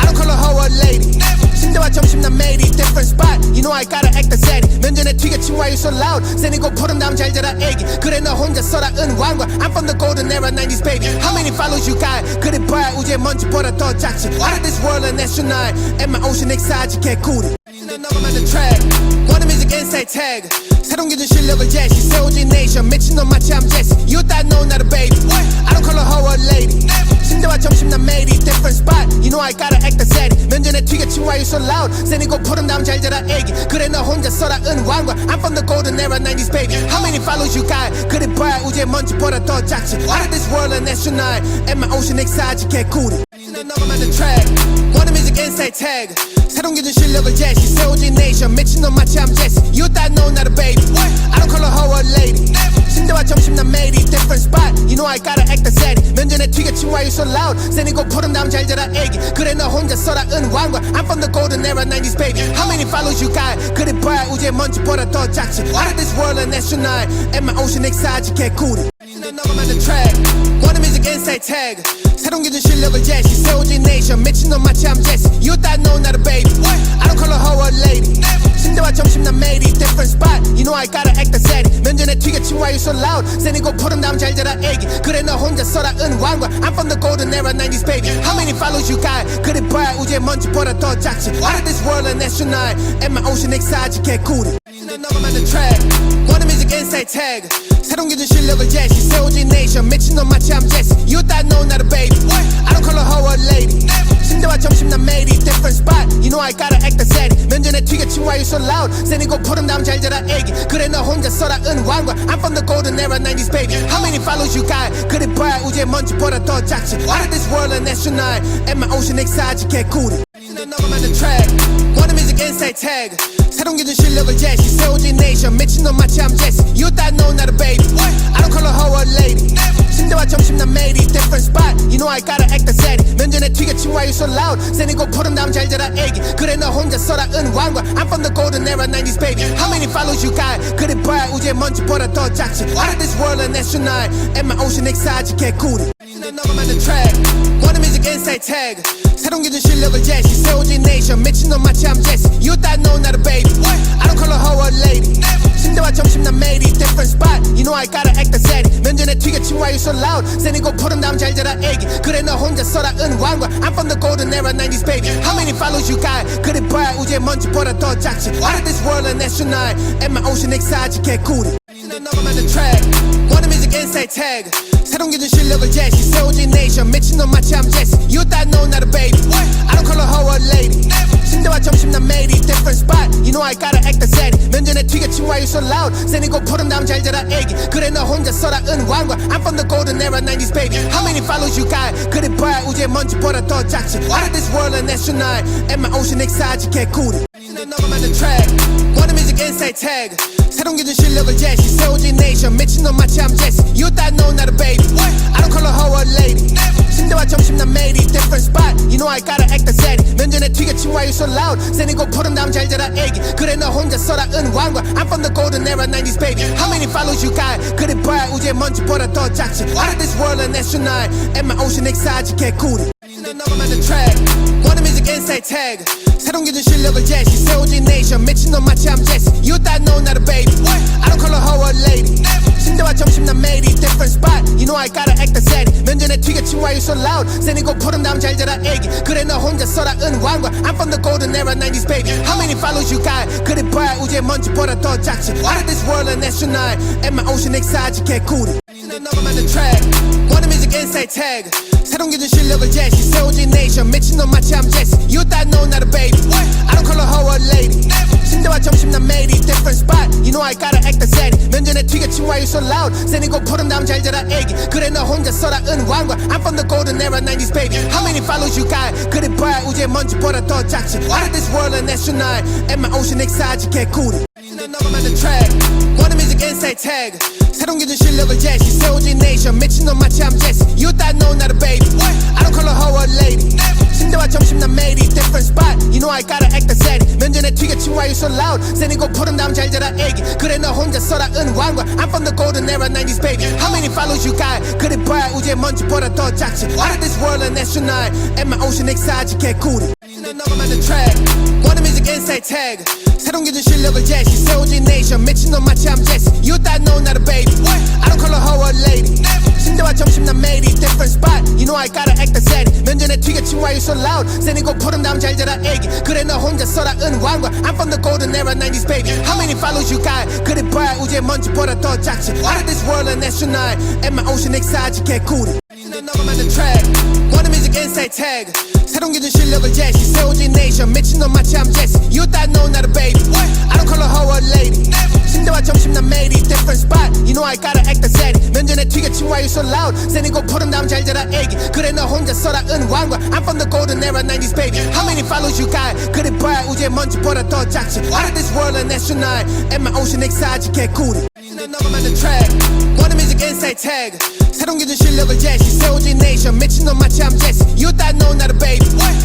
I don't call her hoe a lady. 신대와 점심 난 매일이 different spot. You know I gotta act the set. 면전에 튀겨친 why you so loud. 세니고 푸른 다음 잘 자라 애기. 그래 너 혼자 써라 은왕과. I'm from the golden era 90s baby. How many follows you got? 그래 봐야 우주의 먼지보다 더 작지. Out of this world an astronaut. And my ocean exotic 개구리. 넘어만 the track. One music inside tag. 새로운 기준 실력을 제시. 세워진 nation. 미친놈 마치 I'm Jesse. You thought no not a baby. I don't call her hoe a lady. 신대와 점심 난 매일이 different spot. You know I gotta act the set. 면전에 튀겨친 why you so loud. 세니고 푸른 다음 잘 자라 애기. 그래 너 혼자 써라 은왕과. I'm from the golden era 90s baby. How many follows you got? 그래 봐야 우주의 먼지보다 더 작지. Out of this world an astronaut. And my ocean exotic 개구리. 넘어만 the track. One music inside tag. 새로운 기준 실력을 제시. 세워진 nation. 미친놈 마치 I'm Jesse. You thought no not a baby. I don't call her hoe a lady. 신대와 점심 난 매일이 different spot. You know I gotta act the set. 면전에 튀겨친 why you so loud. 세니고 푸른 다음 잘 자라 애기. 그래 너 혼자 써라 은왕과. I'm from the golden era 90s baby. How many follows you got? 그래 봐야 우주의 먼지보다 더 작지. Out of this world an astronaut. And my ocean exotic 개구리. 넘어만 the track. One music inside tag. 새로운 기준 실력을 제시. 세워진 nation. 미친놈 마치 I'm Jesse. You thought no not a baby. I don't call her hoe a lady. 신대와 점심 난 매일이 different spot. You know I gotta act the set. 면전에 튀겨친 why you so loud. 세니고 푸른 다음 잘 자라 애기. 그래 너 혼자 써라 은왕과. I'm from the golden era 90s baby. How many follows you got? 그래 봐야 우주의 먼지보다 더 작지. Out of this world an astronaut. And my ocean exotic 개구리. 넘어만 the track. One music inside tag. 새로운 기준 실력을 제시. 세워진 nation. 미친놈 마치 I'm Jesse. You thought no not a baby. I don't call her hoe a lady. 신대와 점심 난 매일이 different spot. You know I gotta act the set. 면전에 튀겨친 why you so loud. 세니고 푸른 다음 잘 자라 애기. 그래 너 혼자 써라 은왕과. I'm from the golden era 90s baby. How many follows you got? 그래 봐야 우주의 먼지보다 더 작지. Out of this world an astronaut. And my ocean exotic 개구리. 넘어만 the track. One music inside tag. 새로운 기준 실력을 제시. 세워진 nation. 미친놈 마치 I'm Jesse. You thought no not a baby. I don't call her hoe a lady. 신대와 점심 난 매일이 different spot. You know I gotta act the set. 면전에 튀겨친 why you so loud. 세니고 푸른 다음 잘 자라 애기. 그래 너 혼자 써라 은왕과. I'm from the golden era 90s baby. How many follows you got? 그래 봐야 우주의 먼지보다 더 작지. Out of this world an astronaut. And my ocean exotic 개구리. 넘어만 the track. One music inside tag. 새로운 기준 실력을 제시. 세워진 nation. 미친놈 마치 I'm Jesse. You thought no not a baby. I don't call her hoe a lady. 신대와 점심 난 매일이 different spot. You know I gotta act the set. 면전에 튀겨친 why you so loud. 세니고 푸른 다음 잘 자라 애기. 그래 너 혼자 써라 은왕과. I'm from the golden era 90s baby. How many follows you got? 그래 봐야 우주의 먼지보다 더 작지. Out of this world an astronaut. And my ocean exotic 개구리. 넘어만 the track. One music inside tag. 새로운 기준 실력을 제시. 세워진 nation. 미친놈 마치 I'm Jesse. You thought no not a baby. I don't call her hoe a lady. 신대와 점심 난 매일이 different spot. You know I gotta act the set. 면전에 튀겨친 why you so loud. 세니고 푸른 다음 잘 자라 애기. 그래 너 혼자 써라 은왕과. I'm from the golden era 90s baby. How many follows you got? 그래 봐야 우주의 먼지보다 더 작지. Out of this world an astronaut. And my ocean exotic 개구리. 넘어만 the track. One Warner Music Inside Tag 새로운 기준 실력을 제시 세워진 네이션 미친놈 마치 I'm Jesse You thought no not a baby I don't call her hoe a lady 침대와 점심 난 매일이 different spot You know I gotta act the steady 면전에 튀겨친 why you so loud 세니고 푸른 다음 잘 자라 애기 그래 너 혼자 써라 은왕과 I'm from the golden era 90s baby How many follows you got 그래 봐야 우주의 먼지보다 더 작지 Out of this world an astronaut And my ocean exotic 개구리 넘어만 the track Warner Music Inside Tag 새로운 기준 실력을 제시 세워진 네이션 미친놈 마치 I'm Jesse You thought no not a baby I don't call her hoe a lady 침대와 점심 난 매일이 different spot You know I gotta act the steady 면전에 튀겨친 why you so loud 세니고 푸른 다음 잘 자라 애기 그래 너 혼자 써라 은왕과 I'm from the golden era 90s baby How many follows you got 그래 봐야 우주의 먼지보다 더 작지 Out of this world an astronaut And my ocean exotic 개구리 넘어만 the track Warner Music Inside Tag 새로운 기준 실력을 제시 세워진 네이션 미친놈 마치 I'm Jesse You thought no not a baby I don't call her hoe a lady 침대와 점심 난 매일이 different spot You know I gotta act the steady 면전에 튀겨친 why you so loud 세니고 푸른 다음 잘 자라 애기 그래 너 혼자 써라 은왕과 I'm from the golden era 90s baby How many follows you got 그래 봐야 우주의 먼지보다 더 작지 Out of this world an astronaut And my ocean exotic 개구리 넘어만 the track Warner Music Inside Tag 새로운 기준 실력을 제시 세워진 네이션 미친놈 마치 I'm Jesse You thought no not a baby I don't call her hoe a lady 침대와 점심 난 매일이 different spot You know I gotta act the steady 면전에 튀겨친 why you so loud 세니고 푸른 다음 잘 자라 애기 그래 너 혼자 써라 은왕과 I'm from the golden era 90s baby How many follows you got 그래 봐야 우주의 먼지보다 더 작지 Out of this world an astronaut And my ocean exotic 개구리 넘어만 the track Warner Music Inside Tag 새로운 기준 실력을 제시 세워진 네이션 미친놈 마치 I'm Jesse You thought no not a baby I don't call her hoe a lady 침대와 점심 난 매일이 different spot You know I gotta act the steady 면전에 튀겨친 why you so loud 세니고 푸른 다음 잘 자라 애기 그래 너 혼자 써라 은왕과 I'm from the golden era 90s baby How many follows you got 그래 봐야 우주의 먼지보다 더 작지 Out of this world an astronaut And my ocean exotic 개구리 넘어만 the track Warner Music Inside Tag 새로운 기준 실력을 제시 세워진 네이션 미친놈 마치 I'm Jesse You thought no not a baby I don't call her hoe a lady 침대와 점심 난 매일이 different spot You know I gotta act the steady 면전에 튀겨친 why you so loud 세니고 푸른 다음 잘 자라 애기 그래 너 혼자 써라 은왕과 I'm from the golden era 90s baby How many follows you got 그래 봐야 우주의 먼지보다 더 작지 Out of this world an astronaut And my ocean exotic 개구리 넘어만 the track Warner Music Inside Tag 새로운 기준 실력을 제시 세워진 네이션 미친놈 마치 I'm Jesse You thought no not a baby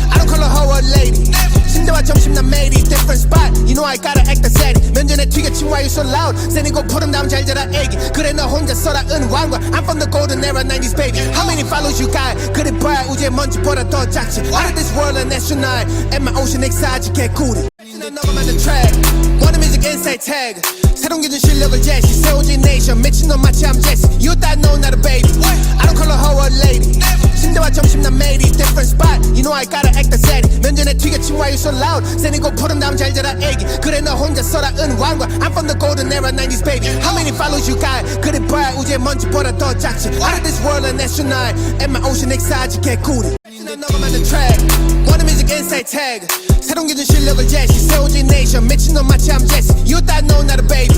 I don't call her hoe a lady 침대와 점심 난 매일이 different spot You know I gotta act the steady 면전에 튀겨친 why you so loud 세니고 푸른 다음 잘 자라 애기 그래 너 혼자 써라 은왕과 I'm from the golden era 90s baby How many follows you got 그래 봐야 우주의 먼지보다 더 작지 Out of this world an astronaut And my ocean exotic 개구리 넘어만 the track Warner Music Inside Tag 새로운 기준 실력을 제시 세워진 네이션 미친놈 마치 I'm Jesse You thought no not a baby I don't call her hoe a lady 침대와 점심 난 매일이 different spot You know I gotta act the steady 면전에 튀겨친 why you so loud 세니고 푸른 다음 잘 자라 애기 그래 너 혼자 써라 은왕과 I'm from the golden era 90s baby How many follows you got 그래 봐야 우주의 먼지보다 더 작지 Out of this world an astronaut And my ocean exotic 개구리 넘어만 the track Warner Music Inside Tag 새로운 기준 실력을 제시 세워진 네이션 미친놈 마치 I'm Jesse You thought no not a baby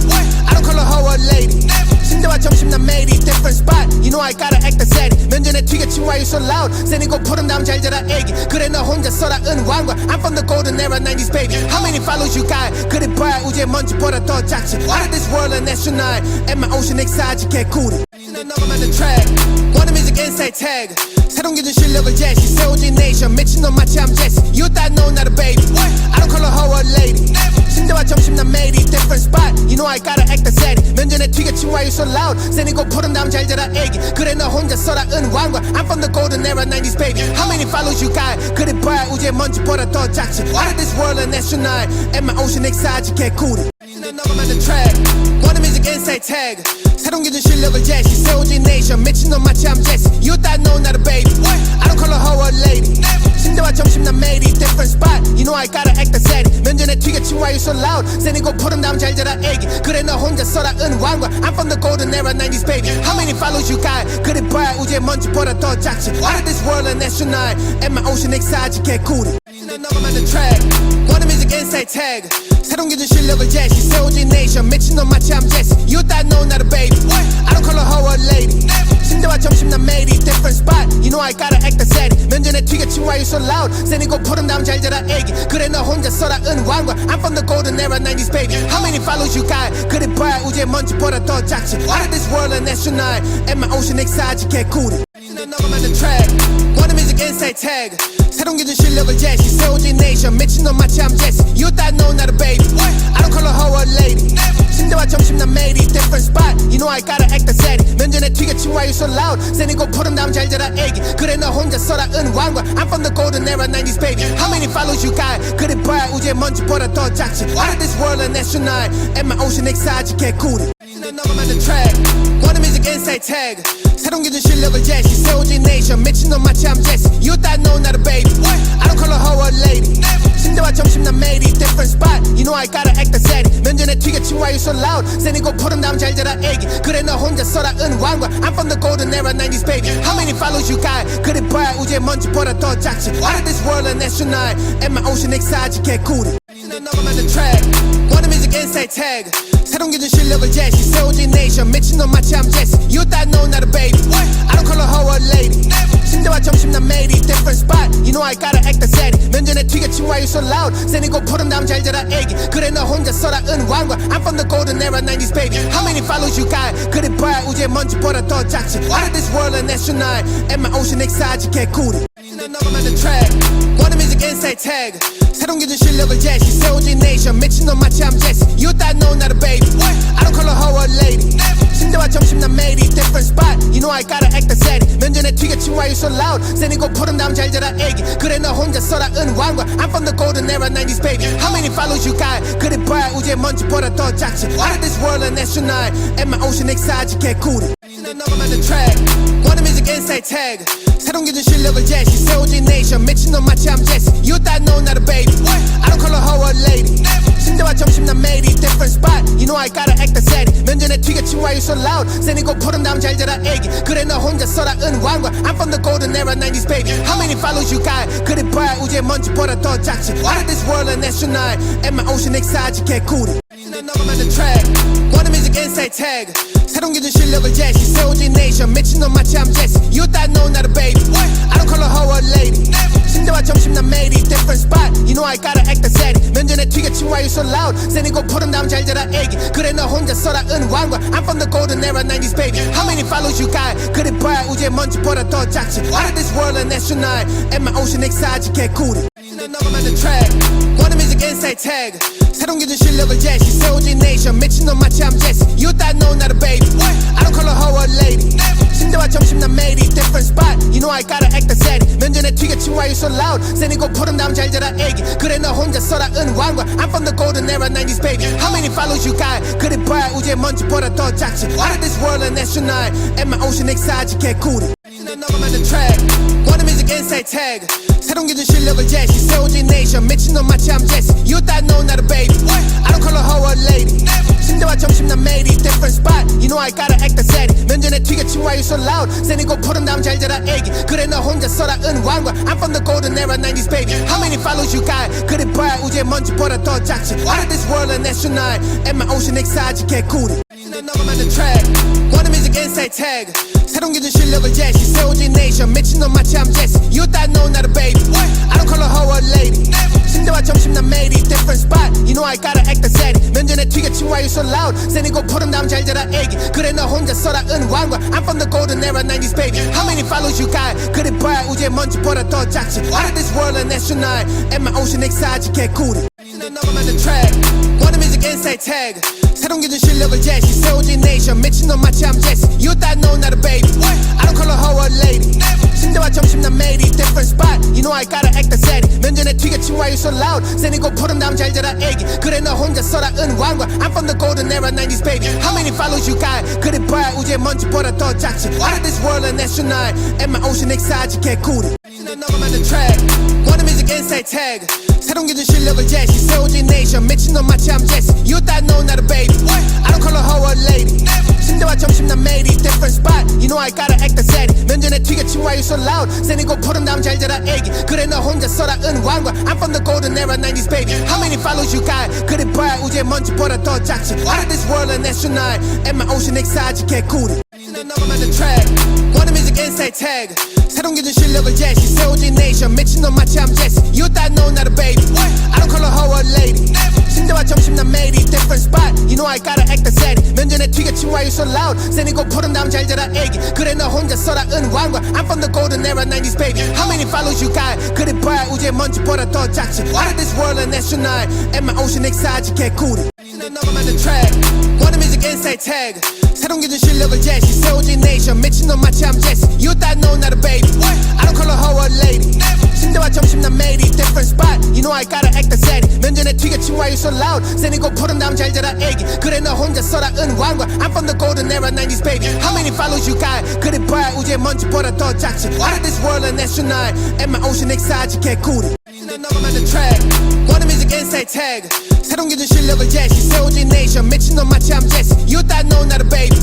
I don't call her hoe a lady 침대와 점심 난 매일이 different spot You know I gotta act the steady 면전에 튀겨친 why you so loud 세니고 푸른 다음 잘 자라 애기 그래 너 혼자 써라 은왕과 I'm from the golden era 90s baby How many follows you got 그래 봐야 우주의 먼지보다 더 작지 Out of this world an astronaut And my ocean exotic 개구리 넘어만 the track Warner Music Inside Tag 새로운 기준 실력을 제시 세워진 네이션 미친놈 마치 I'm Jesse You thought no not a baby I don't call her hoe a lady 침대와 점심 난 매일이 different spot You know I gotta act the steady 면전에 튀겨친 why you so loud 세니고 푸른 다음 잘 자라 애기 그래 너 혼자 써라 은왕과 I'm from the golden era 90s baby How many follows you got 그래 봐야 우주의 먼지보다 더 작지 Out of this world an astronaut And my ocean exotic 개구리 넘어만 the track Warner Music Inside Tag 새로운 기준 실력을 제시 세워진 네이션 미친놈 마치 I'm Jesse You thought no not a baby I don't call her hoe a lady 침대와 점심 난 매일이 different spot You know I gotta act the steady 면전에 튀겨친 why you so loud 세니고 푸른 다음 잘 자라 애기 그래 너 혼자 써라 은왕과 I'm from the golden era 90s baby How many follows you got 그래 봐야 우주의 먼지보다 더 작지 Out of this world an astronaut And my ocean exotic 개구리 넘어만 the track Warner Music Inside 인사이 태그 새로운 기준 실력을 제시 세워진 네이션 미친놈 마치 I'm Jesse You thought no not a baby I don't call her hoe a lady 침대와 점심 난 매일이 different spot You know I gotta act the steady 면전에 튀겨친 why you so loud 세니고 푸른 다음 잘 자라 애기 그래 너 혼자 써라 은왕과 I'm from the golden era 90s baby How many follows you got 그래 봐야 우주의 먼지보다 더 작지 Out of this world an astronaut And my ocean exotic 개구리 넌 넘어만 the track One music inside tag 새로운 기준 실력을 제시 세워진 네이션 미친놈 마치 I'm Jesse You thought no not a baby I don't call her hoe a lady 침대와 점심 난 매일이 different spot You know I gotta act the steady 면전에 튀겨친 why you so loud 세니고 푸른 다음 잘 자라 애기 그래 너 혼자 써라 은왕과 I'm from the golden era 90s baby How many follows you got 그래 봐야 우주의 먼지보다 더 작지 Out of this world an astronaut And my ocean exotic 개구리 넌 넘어만 the track One music inside tag 새로운 기준 실력을 제시 세워진 네이션 미친놈 마치 I'm Jesse You thought no not a baby I don't call her hoe a lady 침대와 점심 난 매일이 different spot You know I gotta act the steady 면전에 튀겨친 why you so loud 세니고 푸른 다음 잘 자라 애기 그래 너 혼자 써라 은왕과 I'm from the golden era 90s baby How many follows you got 그래 봐야 우주의 먼지보다 더 작지 Out of this world an astronaut And my ocean exotic 개구리 넌 넘어만 the track One music inside tag 새로운 기준 실력을 제시 세워진 네이션 미친놈 마치 I'm Jesse You thought no not a baby I don't call her hoe a lady 침대와 점심 난 매일이 different spot You know I gotta act the steady 면전에 튀겨친 why you so loud 세니고 푸른 다음 잘 자라 애기 그래 너 혼자 써라 은왕과 I'm from the golden era 90s baby How many follows you got 그래 봐야 우주의 먼지보다 더 작지 Out of this world an astronaut And my ocean exotic 개구리 넌 넘어만 the track One music inside tag 새로운 기준 실력을 제시 세워진 네이션 미친놈 마치 I'm Jesse You thought no not a baby I don't call her hoe a lady 침대와 점심 난 매일이 different spot You know I gotta act the steady 면전에 튀겨친 why you so loud 세니고 푸른 다음 잘 자라 애기 그래 너 혼자 써라 은왕과 I'm from the golden era 90s baby How many follows you got 그래 봐야 우주의 먼지보다 더 작지 Out of this world an astronaut And my ocean exotic 개구리 넌 넘어만 the track One music inside tag 새로운 기준 실력을 제시 세워진 네이션 미친놈 마치 I'm Jesse You thought no not a baby I don't call her hoe a lady 침대와 점심 난 매일이 different spot You know I gotta act the steady 면전에 튀겨친 why you so loud 세니고 푸른 다음 잘 자라 애기 그래 너 혼자 써라 은왕과 I'm from the golden era 90s baby How many follows you got 그래 봐야 우주의 먼지보다 더 작지 Out of this world an astronaut And my ocean exotic 개구리 넌 넘어만 the track One music inside tag 새로운 기준 실력을 제시 세워진 네이션 미친놈 마치 I'm Jesse You thought no not a baby I don't call her hoe a lady 침대와 점심 난 매일이 different spot You know I gotta act the steady 면전에 튀겨친 why you so loud 세니고 푸른 다음 잘 자라 애기 그래 너 혼자 써라 은왕과 I'm from the golden era 90s baby How many follows you got 그래 봐야 우주의 먼지보다 더 작지 Out of this world an astronaut And my ocean exotic 개구리 넌 넘어만 the track One music inside tag 새로운 기준 실력을 제시 세워진 네이션 미친놈 마치 I'm Jesse You thought no not a baby I don't call her hoe a lady 침대와 점심 난 매일이 different spot You know I gotta act the steady 면전에 튀겨친 why you so loud 세니고 푸른 다음 잘 자라 애기 그래 너 혼자 써라 은왕과 I'm from the golden era 90s baby How many follows you got 그래 봐야 우주의 먼지보다 더 작지 Out of this world an astronaut And my ocean exotic 개구리 넌 넘어만 the track One music inside tag 새로운 기준 실력을 제시 세워진 네이션 미친놈 마치 I'm Jesse You thought no not a baby I don't call her hoe a lady 침대와 점심 난 매일이 different spot You know I gotta act the steady 면전에 튀겨친 why you so loud 세니고 푸른 다음 잘 자라 애기 그래 너 혼자 써라 은왕과 I'm from the golden era 90s baby How many follows you got 그래 봐야 우주의 먼지보다 더 작지 Out of this world an astronaut And my ocean exotic 개구리 넌 넘어만 the track One music inside tag 새로운 기준 실력을 제시 세워진 네이션 미친놈 마치 I'm Jesse You thought no not a baby I don't call her hoe a lady 침대와 점심 난 매일이 different spot You know I gotta act the steady 면전에 튀겨친 why you so loud 세니고 푸른 다음 잘 자라 애기 그래 너 혼자 써라 은왕과 I'm from the golden era 90s baby How many follows you got 그래 봐야 우주의 먼지보다 더 작지 Out of this world an astronaut And my ocean exotic 개구리 넌 넘어만 the track One music inside tag 새로운 기준 실력을 제시 세워진 네이션 미친놈 마치 I'm Jesse You thought no not a baby I don't call her hoe a lady 침대와 점심 난 매일이 different spot You know I gotta act the steady 면전에 튀겨친 why you so loud 세니고 푸른 다음 잘 자라 애기 그래 너 혼자 써라 은왕과 I'm from the golden era 90s baby How many follows you got 그래 봐야 우주의 먼지보다 더 작지 Out of this world an astronaut And my ocean exotic 개구리 넌 넘어만 the track One music music inside tag 새로운 기준 실력을 제시 세워진 nation 미친놈 마치 I'm Jesse You thought no not a baby I don't call her hoe a lady 침대와 점심 난 매일이 different spot You know I gotta act the same 면전에 튀겨친 why you so loud 세니고 푸른 다음 잘 자라 애기 그래 너 혼자 써라 은왕과 I'm from the golden era 90s baby How many follows you got 그래 봐야 우주의 먼지보다 더 작지 Out of this world and astronaut And my ocean excited 개구리 넘어만 the track Wanna music inside tag 새로운 기준 실력을 제시 세워진 nation 미친놈 마치 I'm Jesse You thought no not a baby I don't call her hoe a lady 침대와 점심 난 매일이 different spot You know I gotta act the same 면전에 튀겨친 why you so loud 세니고 푸른 다음 잘 자라 애기 그래 너 혼자 써라 은왕과 I'm from the golden era 90s baby How many follows you got 그래 봐야 우주의 먼지보다 더 작지 Out of this world and astronaut And my ocean excited 개구리 넘어만 the track Wanna music inside tag 새로운 기준 실력을 제시 세워진 nation 미친놈 마치 I'm Jesse You thought no not a baby I don't call her hoe a lady 침대와 점심 난 매일이 different spot You know I gotta act the same 면전에 튀겨친 why you so loud 세니고 푸른 다음 잘 자라 애기 그래 너 혼자 써라 은왕과 I'm from the golden era 90s baby How many follows you got 그래 봐야 우주의 먼지보다 더 작지 Out of this world and astronaut And my ocean excited 개구리 넘어만 the track Wanna music inside tag 새로운 기준 실력을 제시 세워진 nation 미친놈 마치 I'm Jesse You thought no not a baby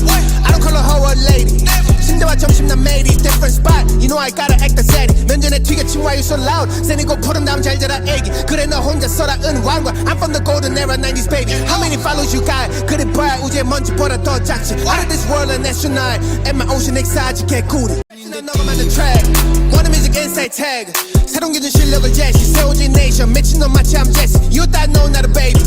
I don't call her hoe a lady 침대와 점심 난 매일이 different spot You know I gotta act the same 면전에 튀겨친 why you so loud 세니고 푸른 다음 잘 자라 애기 그래 너 혼자 써라 은왕과 I'm from the golden era 90s baby How many follows you got 그래 봐야 우주의 먼지보다 더 작지 Out of this world and astronaut And my ocean excited 개구리 넘어만 the track Wanna music inside tag 새로운 기준 실력을 제시 세워진 nation 미친놈 마치 I'm Jesse You thought no not a baby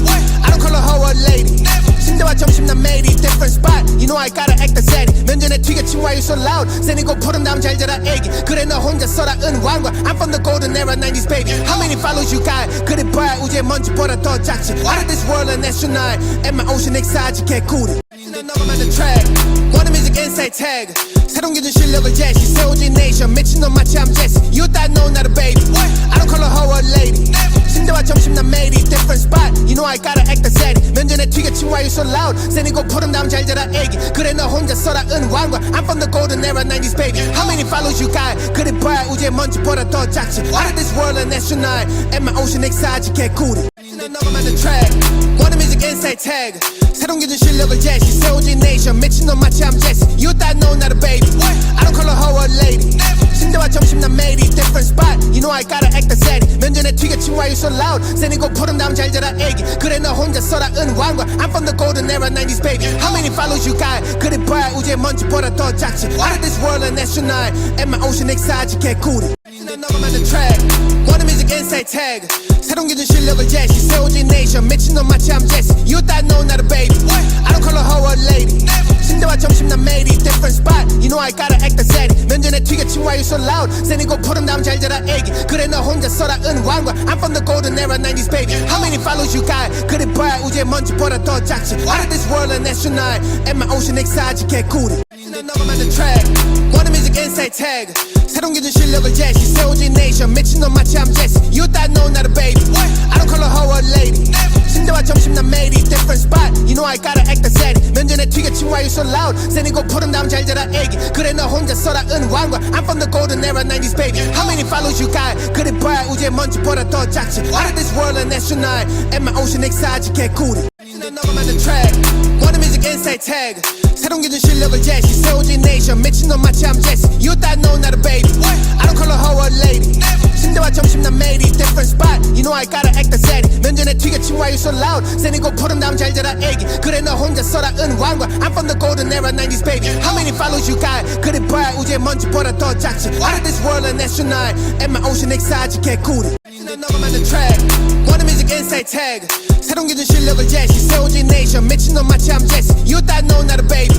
I don't call her hoe a lady 침대와 점심 난 매일이 different spot You know I gotta act the same 면전에 튀겨친 why you so loud 세니고 푸른 다음 잘 자라 애기 그래 너 혼자 써라 은왕과 I'm from the golden era 90s baby How many follows you got 그래 봐야 우주의 먼지보다 더 작지 Out of this world and astronaut And my ocean excited 개구리 넘어만 the track Wanna music inside tag 새로운 기준 실력을 제시 세워진 nation 미친놈 마치 I'm Jesse You thought no not a baby I don't call her hoe a lady 침대와 점심 난 매일이 different spot You know I gotta act the same 면전에 튀겨친 why you so loud 세니고 푸른 다음 잘 자라 애기 그래 너 혼자 써라 은왕과 I'm from the golden era 90s baby How many follows you got 그래 봐야 우주의 먼지보다 더 작지 Out of this world and astronaut And my ocean excited 개구리 넘어만 the track Wanna music inside tag 새로운 기준 실력을 제시 세워진 nation 미친놈 마치 I'm Jesse You thought no not a baby I don't call her hoe a lady 침대와 점심 난 매일이 different spot You know I gotta act the same 면전에 튀겨친 why you so loud 세니고 푸른 다음 잘 자라 애기 그래 너 혼자 써라 은왕과 I'm from the golden era 90s baby How many follows you got 그래 봐야 우주의 먼지보다 더 작지 Out of this world and astronaut And my ocean excited 개구리 넘어만 the track Wanna music inside tag 새로운 기준 실력을 제시 세워진 nation 미친놈 마치 I'm Jesse You thought no not a baby I don't call her hoe a lady 침대와 점심 난 매일이 different spot You know I gotta act the same 면전에 튀겨친 why you so loud 세니고 푸른 다음 잘 자라 애기 그래 너 혼자 써라 은왕과 I'm from the golden era 90s baby How many follows you got 그래 봐야 우주의 먼지보다 더 작지 Out of this world and astronaut And my ocean excited 개구리 넘어만 the track Wanna music inside tag 새로운 기준 실력을 제시 세워진 nation 미친놈 마치 I'm Jesse You thought no not a baby I don't call her hoe a lady 침대와 점심 난 매일이 different spot You know I gotta act the same 면전에 튀겨친 why you so loud 세니고 푸른 다음 잘 자라 애기 그래 너 혼자 써라 은왕과 I'm from the golden era 90s baby How many follows you got 그래 봐야 우주의 먼지보다 더 작지 Out of this world and astronaut And my ocean excited 개구리 넘어만 the track Wanna music inside tag 새로운 기준 실력을 제시 세워진 nation 미친놈 마치 I'm Jesse You thought no not a baby I don't call her hoe a lady 침대와 점심 난 매일이 different spot You know I gotta act the same 면전에 튀겨친 why you so loud 세니고 푸른 다음 잘 자라 애기 그래 너 혼자 써라 은왕과 I'm from the golden era 90s baby How many follows you got 그래 봐야 우주의 먼지보다 더 작지 Out of this world and astronaut And my ocean excited 개구리 넘어만 the track Wanna music inside tag 새로운 기준 실력을 제시 세워진 nation 미친놈 마치 I'm Jesse You thought no not a baby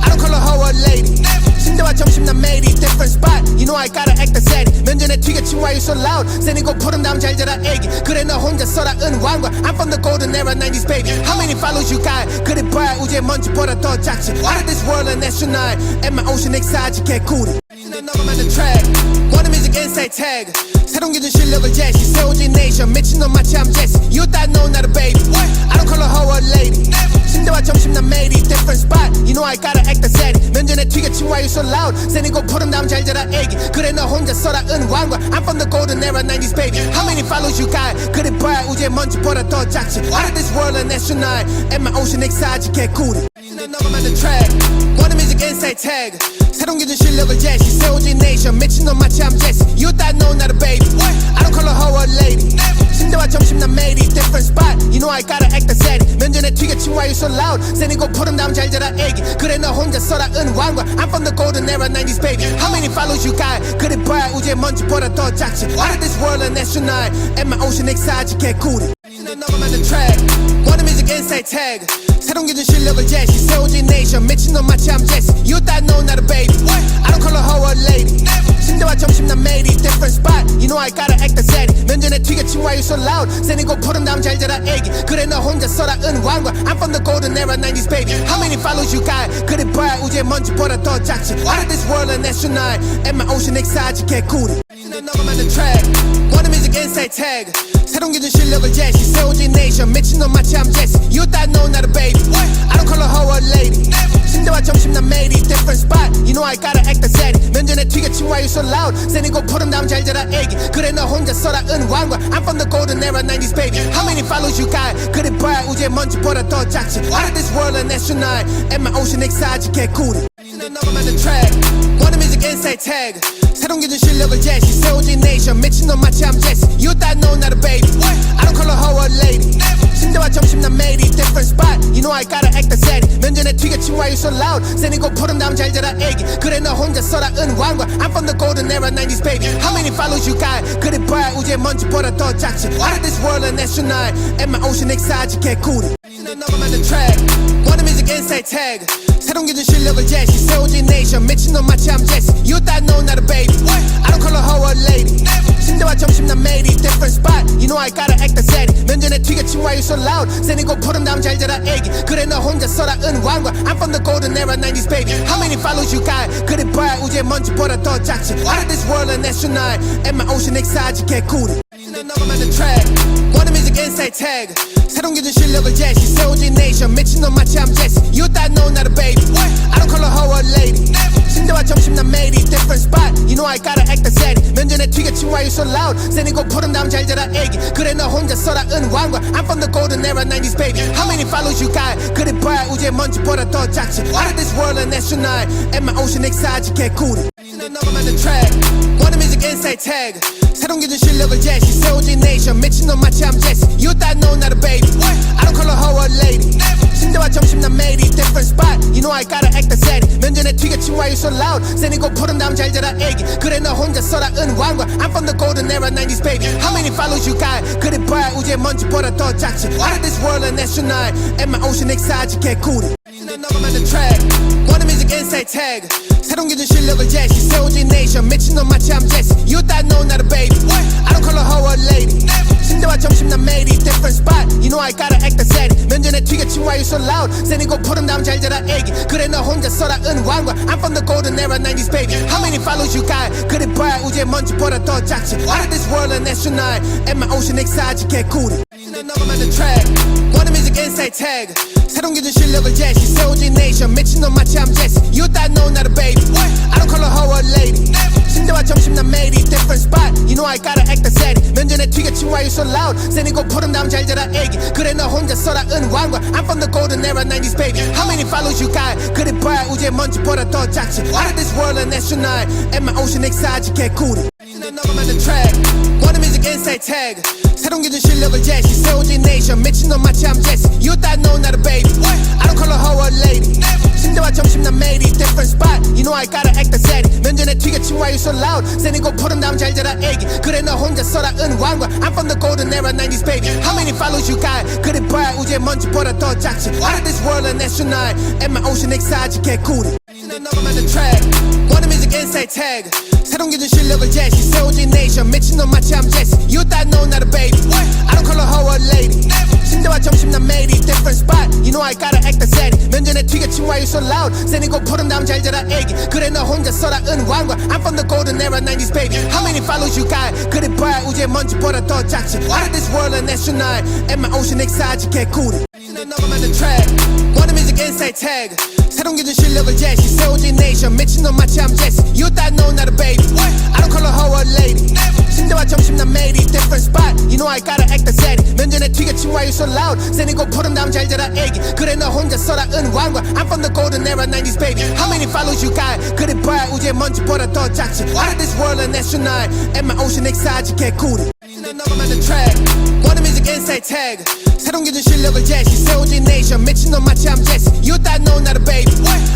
I don't call her hoe a lady 침대와 점심 난 매일이 different spot You know I gotta act the same 면전에 튀겨친 why you so loud 세니고 푸른 다음 잘 자라 애기 그래 너 혼자 써라 은왕과 I'm from the golden era 90s baby How many follows you got 그래 봐야 우주의 먼지보다 더 작지 Out of this world and astronaut And my ocean excited 개구리 넘어만 the track Wanna music inside tag 새로운 기준 실력을 제시 세워진 nation 미친놈 마치 I'm Jesse You thought no not a baby I don't call her hoe a lady 침대와 점심 난 매일이 different spot You know I gotta act the same 면전에 튀겨친 why you so loud 세니고 푸른 다음 잘 자라 애기 그래 너 혼자 써라 은왕과 I'm from the golden era 90s baby How many follows you got 그래 봐야 우주의 먼지보다 더 작지 Out of this world an astronaut And my ocean excited 개구리 너가 만든 track One music inside tag 새로운 기준 실력을 제시 세워진 nation 미친놈 마치 I'm Jesse You thought no not a baby I don't call her hoe a lady 침대와 점심 난 매일이 different spot You know I gotta act the set 면전에 튀겨친 why you so loud 새니고 푸른 다음 잘 자라 애기 그래 너 혼자 써라 은왕과 I'm from the golden era 90s baby How many follows you got 그래 봐야 우주의 먼지보다 더 작지 Out of this world an astronaut And my ocean excited 개구리 너가 만든 track One music inside tag 새로운 기준 실력을 제시 세워진 nation 미친놈 마치 I'm Jesse You thought no not a baby I don't call her hoe a lady 침대와 점심 난 매일이 different spot You know I gotta act the set 면전에 튀겨친 why you so loud 새니고 푸른 다음 잘 자라 애기 그래 너 혼자 써라 은왕과 I'm from the golden era 90s baby How many follows you got 그래 봐야 우주의 먼지보다 더 작지 Out of this world an astronaut And my ocean excited 개구리 너가 만든 track One music inside tag 새로운 기준 실력을 제시 세워진 nation 미친놈 마치 I'm Jesse You thought no not a baby I don't call her hoe a lady 침대와 점심 난 매일이 different spot You know I gotta act the set 면전에 튀겨친 why you so loud 새니고 푸른 다음 잘 자라 애기 그래 너 혼자 써라 은왕과 I'm from the golden era 90s baby How many follows you got 그래 봐야 우주의 먼지보다 더 작지 Out of this world an astronaut And my ocean excited 개구리 너가 만든 track One music inside tag 새로운 기준 실력을 제시 세워진 nation 미친놈 마치 I'm Jesse You thought no not a baby I don't call her hoe a lady 침대와 점심 난 매일이 different spot You know I gotta act the set 면전에 튀겨친 why you so loud 새니고 푸른 다음 잘 자라 애기 그래 너 혼자 써라 은왕과 I'm from the golden era 90s baby How many follows you got 그래 봐야 우주의 먼지보다 더 작지 Out of this world an astronaut And my ocean excited 개구리 너가 만든 track One music inside tag 새로운 기준 실력을 제시 세워진 nation 미친놈 마치 I'm Jesse You thought no not a baby I don't call her hoe a lady 침대와 점심 난 매일이 different spot You know I gotta act the set 면전에 튀겨친 why you so loud 새니고 푸른 다음 잘 자라 애기 그래 너 혼자 써라 은왕과 I'm from the golden era 90s baby How many follows you got 그래 봐야 우주의 먼지보다 더 작지 Out of this world an astronaut And my ocean excited 개구리 너가 만든 track One music inside tag 새로운 기준 실력을 제시 세워진 nation 미친놈 마치 I'm Jesse You thought no not a baby I don't call her hoe a lady 침대와 점심 난 매일이 different spot You know I gotta act the set 면전에 튀겨친 why you so loud 새니고 푸른 다음 잘 자라 애기 그래 너 혼자 써라 은왕과 I'm from the golden era 90s baby How many follows you got 그래 봐야 우주의 먼지보다 더 작지 Out of this world an astronaut And my ocean excited 개구리 너가 만든 track One music inside tag 새로운 기준 실력을 제시 세워진 nation 미친놈 마치 I'm Jesse You thought no not a baby I don't call her hoe a lady 침대와 점심 난 매일이 different spot You know I gotta act the set 면전에 튀겨친 why you so loud 새니고 푸른 다음 잘 자라 애기 그래 너 혼자 써라 은왕과 I'm from the golden era 90s baby How many follows you got 그래 봐야 우주의 먼지보다 더 작지 Out of this world an astronaut And my ocean excited 개구리 너가 만든 track One music inside tag 새로운 기준 실력을 제시 세워진 nation 미친놈 마치 I'm Jesse You thought no not a baby I don't call her hoe a lady 침대와 점심 난 매일이 different spot You know I gotta act the set 면전에 튀겨친 why you so loud 새니고 푸른 다음 잘 자라 애기 그래 너 혼자 써라 은왕과 I'm from the golden era 90s baby How many follows you got 그래 봐야 우주의 먼지보다 더 작지 Out of this world an astronaut And my ocean excited 개구리 너가 만든 track One music inside tag 새로운 기준 실력을 제시 세워진 nation 미친놈 마치 I'm Jesse You thought no not a baby I don't call her hoe a lady 침대와 점심 난 매일이 different spot You know I gotta act the set 면전에 튀겨친 why you so loud 새니고 푸른 다음 잘 자라 애기 그래 너 혼자 써라 은왕과 I'm from the golden era 90s baby How many follows you got 그래 봐야 우주의 먼지보다 더 작지 Out of this world an astronaut And my ocean excited 개구리 너가 만든 track One music inside tag 새로운 기준 실력을 제시 세워진 nation 미친놈 마치 I'm Jesse You thought no not a baby I don't call her hoe a lady 침대와 점심 난 매일이 different spot You know I gotta act the set 면전에 튀겨친 why you so loud 새니고 푸른 다음 잘 자라 애기 그래 너 혼자 써라 은왕과 I'm from the golden era 90s baby How many follows you got 그래 봐야 우주의 먼지보다 더 작지 Out of this world an astronaut And my ocean excited 개구리 너가 만든 track One music inside tag 새로운 기준 실력을 제시 세워진 nation 미친놈 마치 I'm Jesse You thought no not a baby I don't call her hoe a lady 침대와 점심 난 매일이 different spot You know I gotta act the set 면전에 튀겨친 why you so loud 새니고 푸른 다음 잘 자라 애기 그래 너 혼자 써라 은왕과 I'm from the golden era 90s baby How many follows you got 그래 봐야 우주의 먼지보다 더 작지 Out of this world an astronaut And my ocean excited 개구리 너가 만든 track One music inside tag 새로운 기준 실력을 제시 세워진 네이션 미친놈 마치 I'm Jesse You thought no not a baby I don't call her hoe a lady 침대와 점심 난 매일이 different spot You know I gotta act the same 면전에 튀겨친 why you so loud 새니고 푸른 다음 잘 자라 애기 그래 너 혼자 써라 은왕과 I'm from the golden era 90s baby How many follows you got 그래 봐야 우주의 먼지보다 더 작지 Out of this world an astronaut And my ocean exotic 개구리 난 너가 만든 track One music inside tag 새로운 기준 실력을 제시 세워진 nation 미친놈 마치 I'm Jesse You thought no not a baby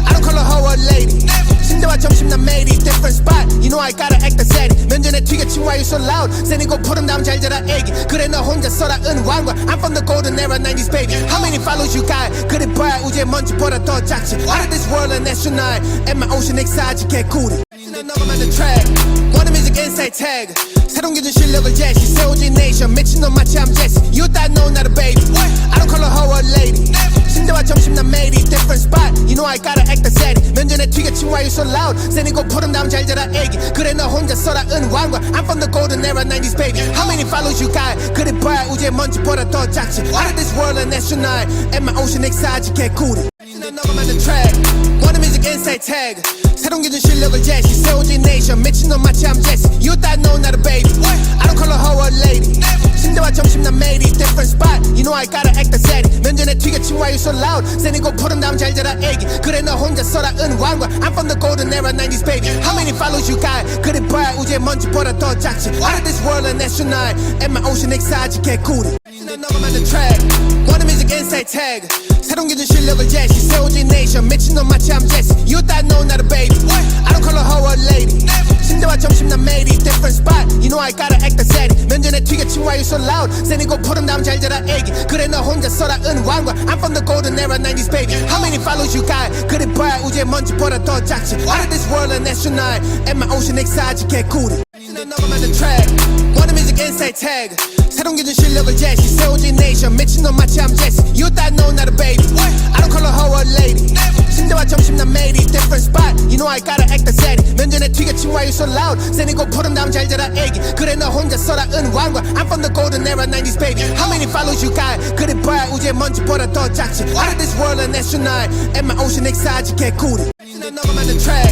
I don't call her hoe a lady 침대와 점심 난 매일이 different spot You know I gotta act the same 면전에 튀겨친 why you so loud 새니고 푸른 다음 잘 자라 애기 그래 너 혼자 써라 은왕과 I'm from the golden era 90s baby How many follows you got 그래 봐야 우주의 먼지보다 더 작지 Out of this world an astronaut And my ocean exotic 개구리 난 너가 만든 track One music inside tag 새로운 기준 실력을 제시 세워진 nation 미친놈 마치 I'm Jesse You thought no not a baby I don't call her hoe a lady 침대와 점심 난 매일이 different spot You know I gotta act the same 면전에 튀겨친 why you so loud 새니고 푸른 다음 잘 자라 애기 그래 너 혼자 써라 은왕과 I'm from the golden era 90s baby How many follows you got 그래 봐야 우주의 먼지보다 더 작지 Out of this world an astronaut And my ocean exotic 개구리 난 너가 만든 track One music inside tag 새로운 기준 실력을 제시 세워진 nation 미친놈 마치 I'm Jesse You thought no not a baby I don't call her hoe a lady 침대와 점심 난 매일이 different spot You know I gotta act the same 면전에 튀겨친 why you so loud 새니고 푸른 다음 잘 자라 애기 그래 너 혼자 써라 은왕과 I'm from the golden era 90s baby How many follows you got 그래 봐야 우주의 먼지보다 더 작지 Out of this world an astronaut And my ocean exotic 개구리 난 너가 만든 track One music inside tag 새로운 기준 실력을 제시 세워진 nation 미친놈 마치 I'm Jesse You thought no not a baby I don't call her hoe a lady 침대와 점심 난 매일이 different spot You know I gotta act the same 면전에 튀겨친 why you so loud 새니고 푸른 다음 잘 자라 애기 그래 너 혼자 써라 은왕과 I'm from the golden era 90s baby How many follows you got 그래 봐야 우주의 먼지보다 더 작지 Out of this world an astronaut And my ocean exotic 개구리 난 너가 만든 track One music inside tag 새로운 기준 실력을 제시 세워진 nation 미친놈 마치 I'm Jesse You thought no not a baby I don't call her hoe a lady 침대와 점심 난 매일이 different spot You know I gotta act the same 면전에 튀겨친 why you so loud 새니고 푸른 다음 잘 자라 애기 그래 너 혼자 써라 은왕과 I'm from the golden era 90s baby How many follows you got 그래 봐야 우주의 먼지보다 더 작지 Out of this world an astronaut And my ocean exotic 개구리 난 너가 만든 track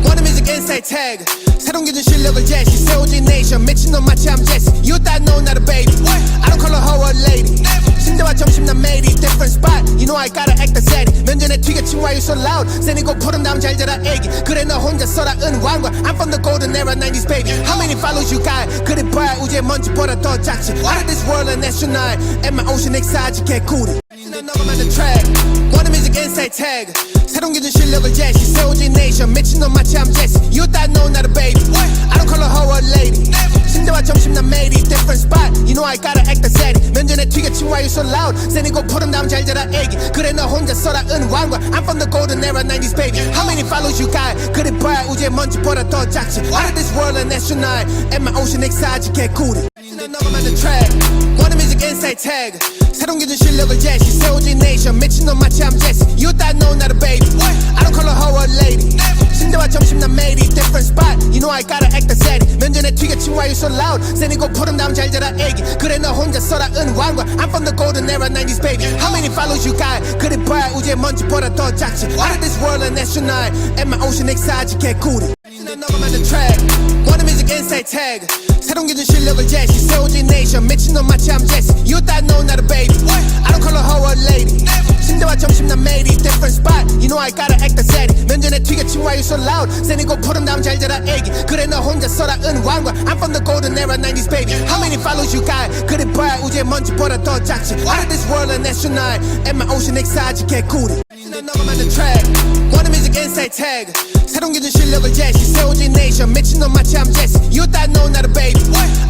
One music inside tag 새로운 기준 실력을 제시 세워진 nation 미친놈 마치 I'm Jesse You thought no not a baby I don't call her hoe a lady 침대와 점심 난 매일이 different spot You know I gotta act the same 면전에 튀겨친 why you so loud 새니고 푸른 다음 잘 자라 애기 그래 너 혼자 써라 은왕과 I'm from the golden era 90s baby How many follows you got 그래 봐야 우주의 먼지보다 더 작지 Out of this world an astronaut And my ocean exotic 개구리 난 너가 만든 track One music inside tag 새로운 기준 실력을 제시 세워진 nation 미친놈 마치 I'm Jesse You thought no not a baby I don't call her hoe a lady 침대와 점심 난 매일이 different spot You know I gotta act the same 면전에 튀겨친 why you so loud 새니고 푸른 다음 잘 자라 애기 그래 너 혼자 써라 은왕과 I'm from the golden era 90s baby How many follows you got 그래 봐야 우주의 먼지보다 더 작지 Out of this world an astronaut And my ocean exotic 개구리 난 너가 만든 track One music inside tag 새로운 기준 실력을 제시 세워진 nation 미친놈 마치 I'm Jesse You thought no not a baby I don't call her hoe a lady 침대와 점심 난 매일이 different spot You know I gotta act the same 면전에 튀겨친 why you so loud 새니고 푸른 다음 잘 자라 애기 그래 너 혼자 써라 은왕과 I'm from the golden era 90s baby How many follows you got 그래 봐야 우주의 먼지보다 더 작지 Out of this world an astronaut And my ocean exotic 개구리 난 너가 만든 track One music inside tag 새로운 기준 실력을 제시 세워진 nation 미친놈 마치 I'm Jesse You thought no not a baby I don't call her hoe a lady 침대와 점심 난 매일이 different spot You know I gotta act the same 면전에 튀겨친 why you so loud 새니고 푸른 다음 잘 자라 애기 그래 너 혼자 써라 은왕과 I'm from the golden era 90s baby How many follows you got 그래 봐야 우주의 먼지보다 더 작지 Out of this world an astronaut And my ocean exotic 개구리 난 너가 만든 track One music inside tag 새로운 기준 실력을 제시 세워진 nation 미친놈 마치 I'm Jesse You thought no not a baby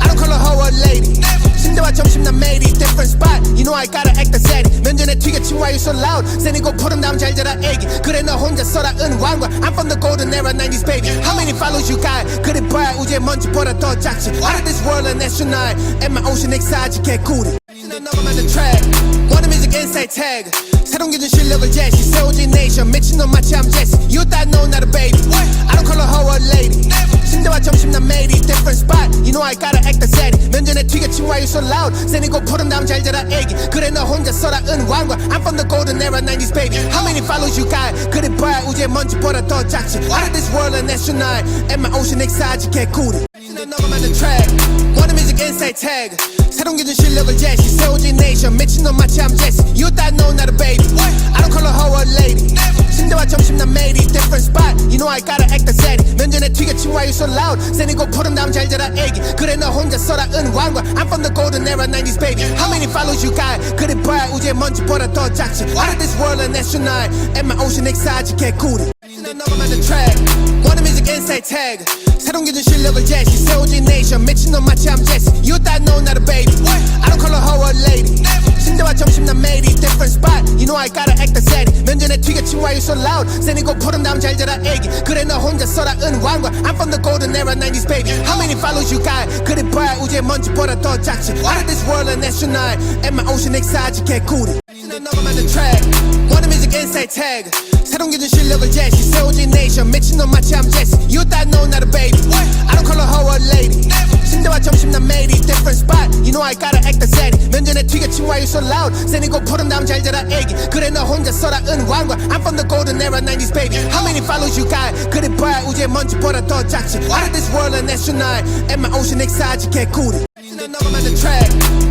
I don't call her hoe a lady 침대와 점심 난 매일이 different spot You know I gotta act the same 면전에 튀겨친 why you so loud 새니고 푸른 다음 잘 자라 애기 그래 너 혼자 써라 은왕과 I'm from the golden era 90s baby How many follows you got 그래 봐야 우주의 먼지보다 더 작지 Out of this world an astronaut And my ocean exotic 개구리 난 너가 만든 track One music 인사이 태그 새로운 기준 실력을 제시 세워진 네이션 미친놈 마치 I'm Jesse You thought no not a baby I don't call her hoe a lady 침대와 점심 난 매일이 different spot You know I gotta act the steady 면전에 튀겼지 why you so loud 세니고 푸른 다음 잘 자라 애기 그래 너 혼자 써라 은왕과 I'm from the golden era 90s baby How many follows you got 그래 봐야 우주의 먼지보다 더 작지 Out of this world and astronaut And my ocean excited 개구리 넘어만 the track Wanna music inside tag 새로운 기준 실력을 제시 세워진 네이션 미친놈 마치 I'm Jesse You thought no not a baby I don't call her hoe a lady 침대와 점심 난 매일이 different spot You know I gotta act the steady 면전에 튀겼지 why you so loud 세니고 푸른 다음 잘 자라 애기 그래 너 혼자 써라 은왕과 I'm from the golden era 90s baby How many follows you got 그래 봐야 우주의 먼지보다 더 작지 Out of this world and astronaut And my ocean excited 개구리 넘어만 the track Wanna music inside tag 새로운 기준 실력을 제시 세워진 네이션 미친놈 마치 I'm Jesse You thought no not a baby I don't call her hoe a lady 침대와 점심 난 매일이 different spot You know I gotta act the steady 면전에 튀겼지 why you so loud 세니고 푸른 다음 잘 자라 애기 그래 너 혼자 써라 은왕과 I'm from the golden era 90s baby How many follows you got 그래 봐야 우주의 먼지보다 더 작지 Out of this world and astronaut And my ocean excited 개구리 넘어만 the track Wanna music inside tag 새로운 기준 실력을 제시 세워진 네이션 미친놈 마치 I'm Jesse You thought no not a baby I don't call her hoe a lady 침대와 점심 난 매일이 different spot You know I gotta act the steady 면전에 튀겼지 why you so loud 세니고 푸른 다음 잘 자라 애기 그래 너 혼자 써라 은왕과 I'm from the golden era 90s baby How many follows you got 그래 봐야 우주의 먼지보다 더 작지 Out of this world and astronaut And my ocean excited 개구리 넘어만 the track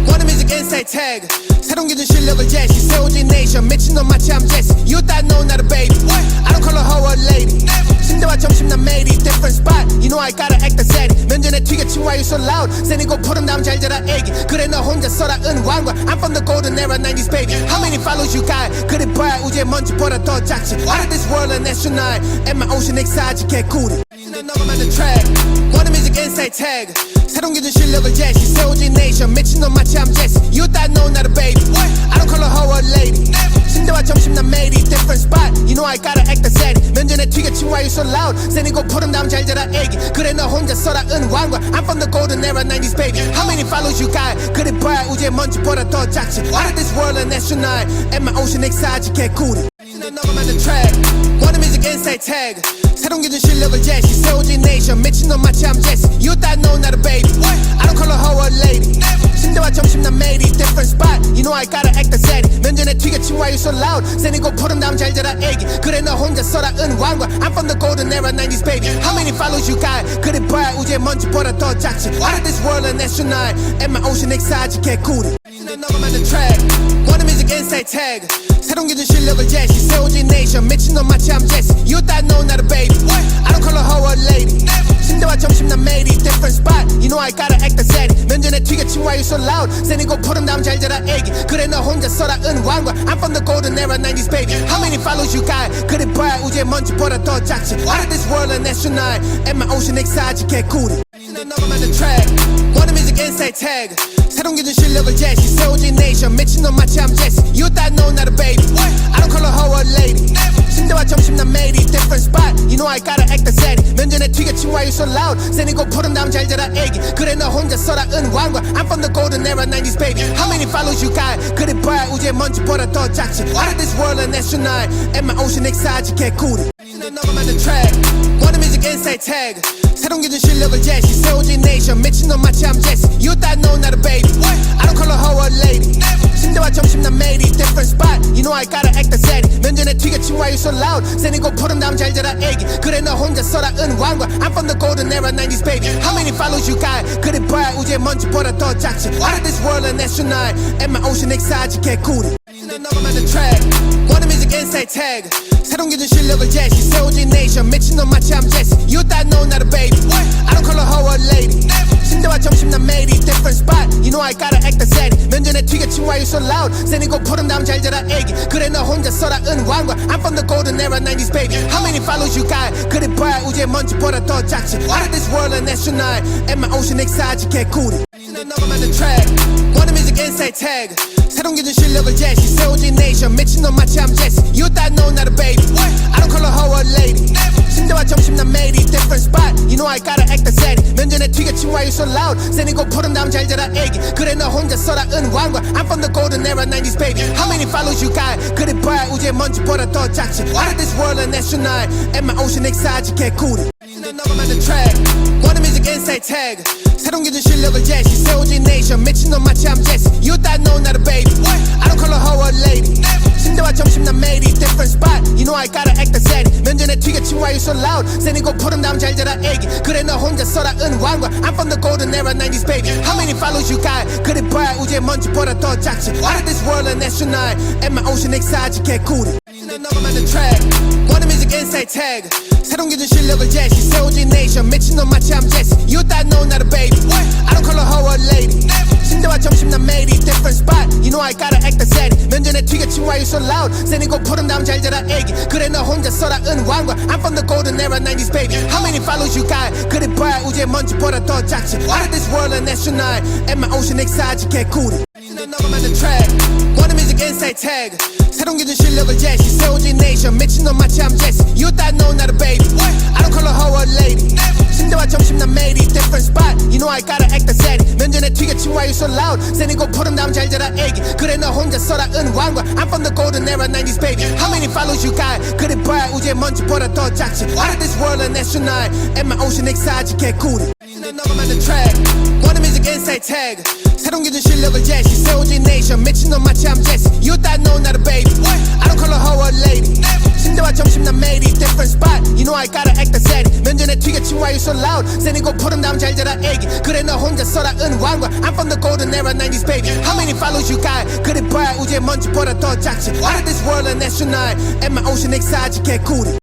Wanna music inside tag 새로운 기준 실력을 제시 세워진 네이션 미친놈 마치 I'm Jesse You thought no not a baby I don't call her hoe a lady 침대와 점심 난 매일이 different spot You know I gotta act the steady 면전에 튀겼지 why you so loud 세니고 푸른 다음 잘 자라 애기 그래 너 혼자 써라 은왕과 I'm from the golden era 90s baby How many follows you got 그래 봐야 우주의 먼지보다 더 작지 Out of this world and astronaut And my ocean excited 개구리 넘어만 the track Wanna music inside tag 새로운 기준 실력을 제시 세워진 네이션 미친놈 마치 I'm Jesse You thought no not a baby I don't call her hoe a lady 침대와 점심 난 매일이 different spot You know I gotta act the steady 면전에 튀겼지 why you so loud 세니고 푸른 다음 잘 자라 애기 그래 너 혼자 써라 은왕과 I'm from the golden era 90s baby How many follows you got 그래 봐야 우주의 먼지보다 더 작지 Out of this world and astronaut And my ocean excited 개구리 넘어만 the track Wanna music inside tag 새로운 기준 실력을 제시 세워진 네이션 미친놈 마치 I'm Jesse You thought no not a baby I don't call her hoe a lady 침대와 점심 난 매일이 different spot You know I gotta act the steady 면전에 튀겼지 why you so loud 세니고 푸른 다음 잘 자라 애기 그래 너 혼자 써라 은왕과 I'm from the golden era 90s baby How many follows you got 그래 봐야 우주의 먼지보다 더 작지 Out of this world and astronaut And my ocean excited 개구리 넘어만 the track Wanna music inside tag 새로운 기준 실력을 제시 세워진 네이션 미친놈 마치 I'm Jesse You thought no not a baby I don't call her hoe a lady 침대와 점심 난 매일이 different spot You know I gotta act the steady 면전에 튀겼지 why you so loud 세니고 푸른 다음 잘 자라 애기 그래 너 혼자 써라 은왕과 I'm from the golden era 90s baby How many follows you got 그래 봐야 우주의 먼지보다 더 작지 Out of this world and astronaut And my ocean excited 개구리 넘어만 the track Wanna music inside tag 새로운 기준 실력을 제시 세워진 네이션 미친놈 마치 I'm Jesse You thought no not a baby I don't call her hoe a lady 침대와 점심 난 매일이 different spot You know I gotta act the steady 면전에 튀겼지 why you so loud 세니고 푸른 다음 잘 자라 애기 그래 너 혼자 써라 은왕과 I'm from the golden era 90s baby How many follows you got 그래 봐야 우주의 먼지보다 더 작지 Out of this world and astronaut And my ocean excited 개구리 넘어만 the track Wanna music inside tag 새로운 기준 실력을 제시 세워진 네이션 미친놈 마치 I'm Jesse You thought no not a baby I don't call her hoe a lady 침대와 점심 난 매일이 different spot You know I gotta act the steady 면전에 튀겼지 why you so loud 세니고 푸른 다음 잘 자라 애기 그래 너 혼자 써라 은왕과 I'm from the golden era 90s baby How many follows you got 그래 봐야 우주의 먼지보다 더 작지 Out of this world and astronaut And my ocean excited 개구리 넘어만 the track Wanna music inside tag 새로운 기준 실력을 제시 세워진 네이션 미친놈 마치 I'm Jesse You thought no not a baby I don't call her hoe a lady 침대와 점심 난 매일이 different spot You know I gotta act the steady 면전에 튀겼지 why you so loud 세니고 푸른 다음 잘 자라 애기 그래 너 혼자 써라 은왕과 I'm from the golden era 90s baby How many follows you got 그래 봐야 우주의 먼지보다 더 작지 Out of this world and astronaut And my ocean excited 개구리 넘어만 the track 워너뮤직 인사이트 태그 새로운 기준 실력을 제시 세워진 네이션 미친놈 마치 I'm Jesse You thought no not a baby I don't call her hoe a lady 침대와 점심 난 매일이 different spot You know I gotta act the steady 면전에 튀겨친 why you so loud 세니고 푸른 다음 잘 자라 애기 그래 너 혼자 써라 은왕과 I'm from the golden era 90s baby How many follows you got 그래 봐야 우주의 먼지보다 더 작지 Out of this world an astronaut And my ocean exotic 개구리 너가 만든 track 워너뮤직 인사이트 태그 새로운 기준 실력을 제시 세워진 네이션 미친놈 마치 I'm Jesse You thought no not a baby I don't call her hoe a lady 침대와 점심 난 매일이 different spot You know I gotta act the steady 면전에 튀겨친 why you so loud 세니고 푸른 다음 잘 자라 애기 그래 너 혼자 써라 은왕과 I'm from the golden era 90s baby How many follows you got 그래 봐야 우주의 먼지보다 더 작지 Out of this world an astronaut And my ocean exotic 개구리 너가 만든 track 워너뮤직 인사이트 태그 새로운 기준 실력을 제시 세워진 네이션 미친놈 마치 I'm Jesse You thought no not a baby I don't call her hoe a lady 침대와 점심 난 매일이 different spot You know I gotta act the steady 면전에 튀겨친 why you so loud 세니고 푸른 다음 잘 자라 애기 그래 너 혼자 써라 은왕과 I'm from the golden era 90s baby How many follows you got 그래 봐야 우주의 먼지보다 더 작지 Out of this world an astronaut And my ocean exotic 개구리 너가 만든 track 워너뮤직 인사이트 태그 새로운 기준 실력을 제시 세워진 네이션 미친놈 마치 I'm Jesse You thought no not a baby I don't call her hoe a lady 침대와 점심 난 매일이 different spot You know I gotta act the steady 면전에 튀겨친 why you so loud 세니고 푸른 다음 잘 자라 애기 그래 너 혼자 써라 은왕과 I'm from the golden era 90s baby How many follows you got 그래 봐야 우주의 먼지보다 더 작지 Out of this world an astronaut And my ocean exotic 개구리 너가 만든 track 워너뮤직 인사이트 태그 새로운 기준 실력을 제시 세워진 네이션 미친놈 마치 I'm Jesse You thought no not a baby I don't call her hoe a lady 침대와 점심 난 매일이 different spot You know I gotta act the steady 면전에 튀겨친 why you so loud 세니고 푸른 다음 잘 자라 애기 그래 너 혼자 써라 은왕과 I'm from the golden era 90s baby How many follows you got 그래 봐야 우주의 먼지보다 더 작지 Out of this world an astronaut And my ocean exotic 개구리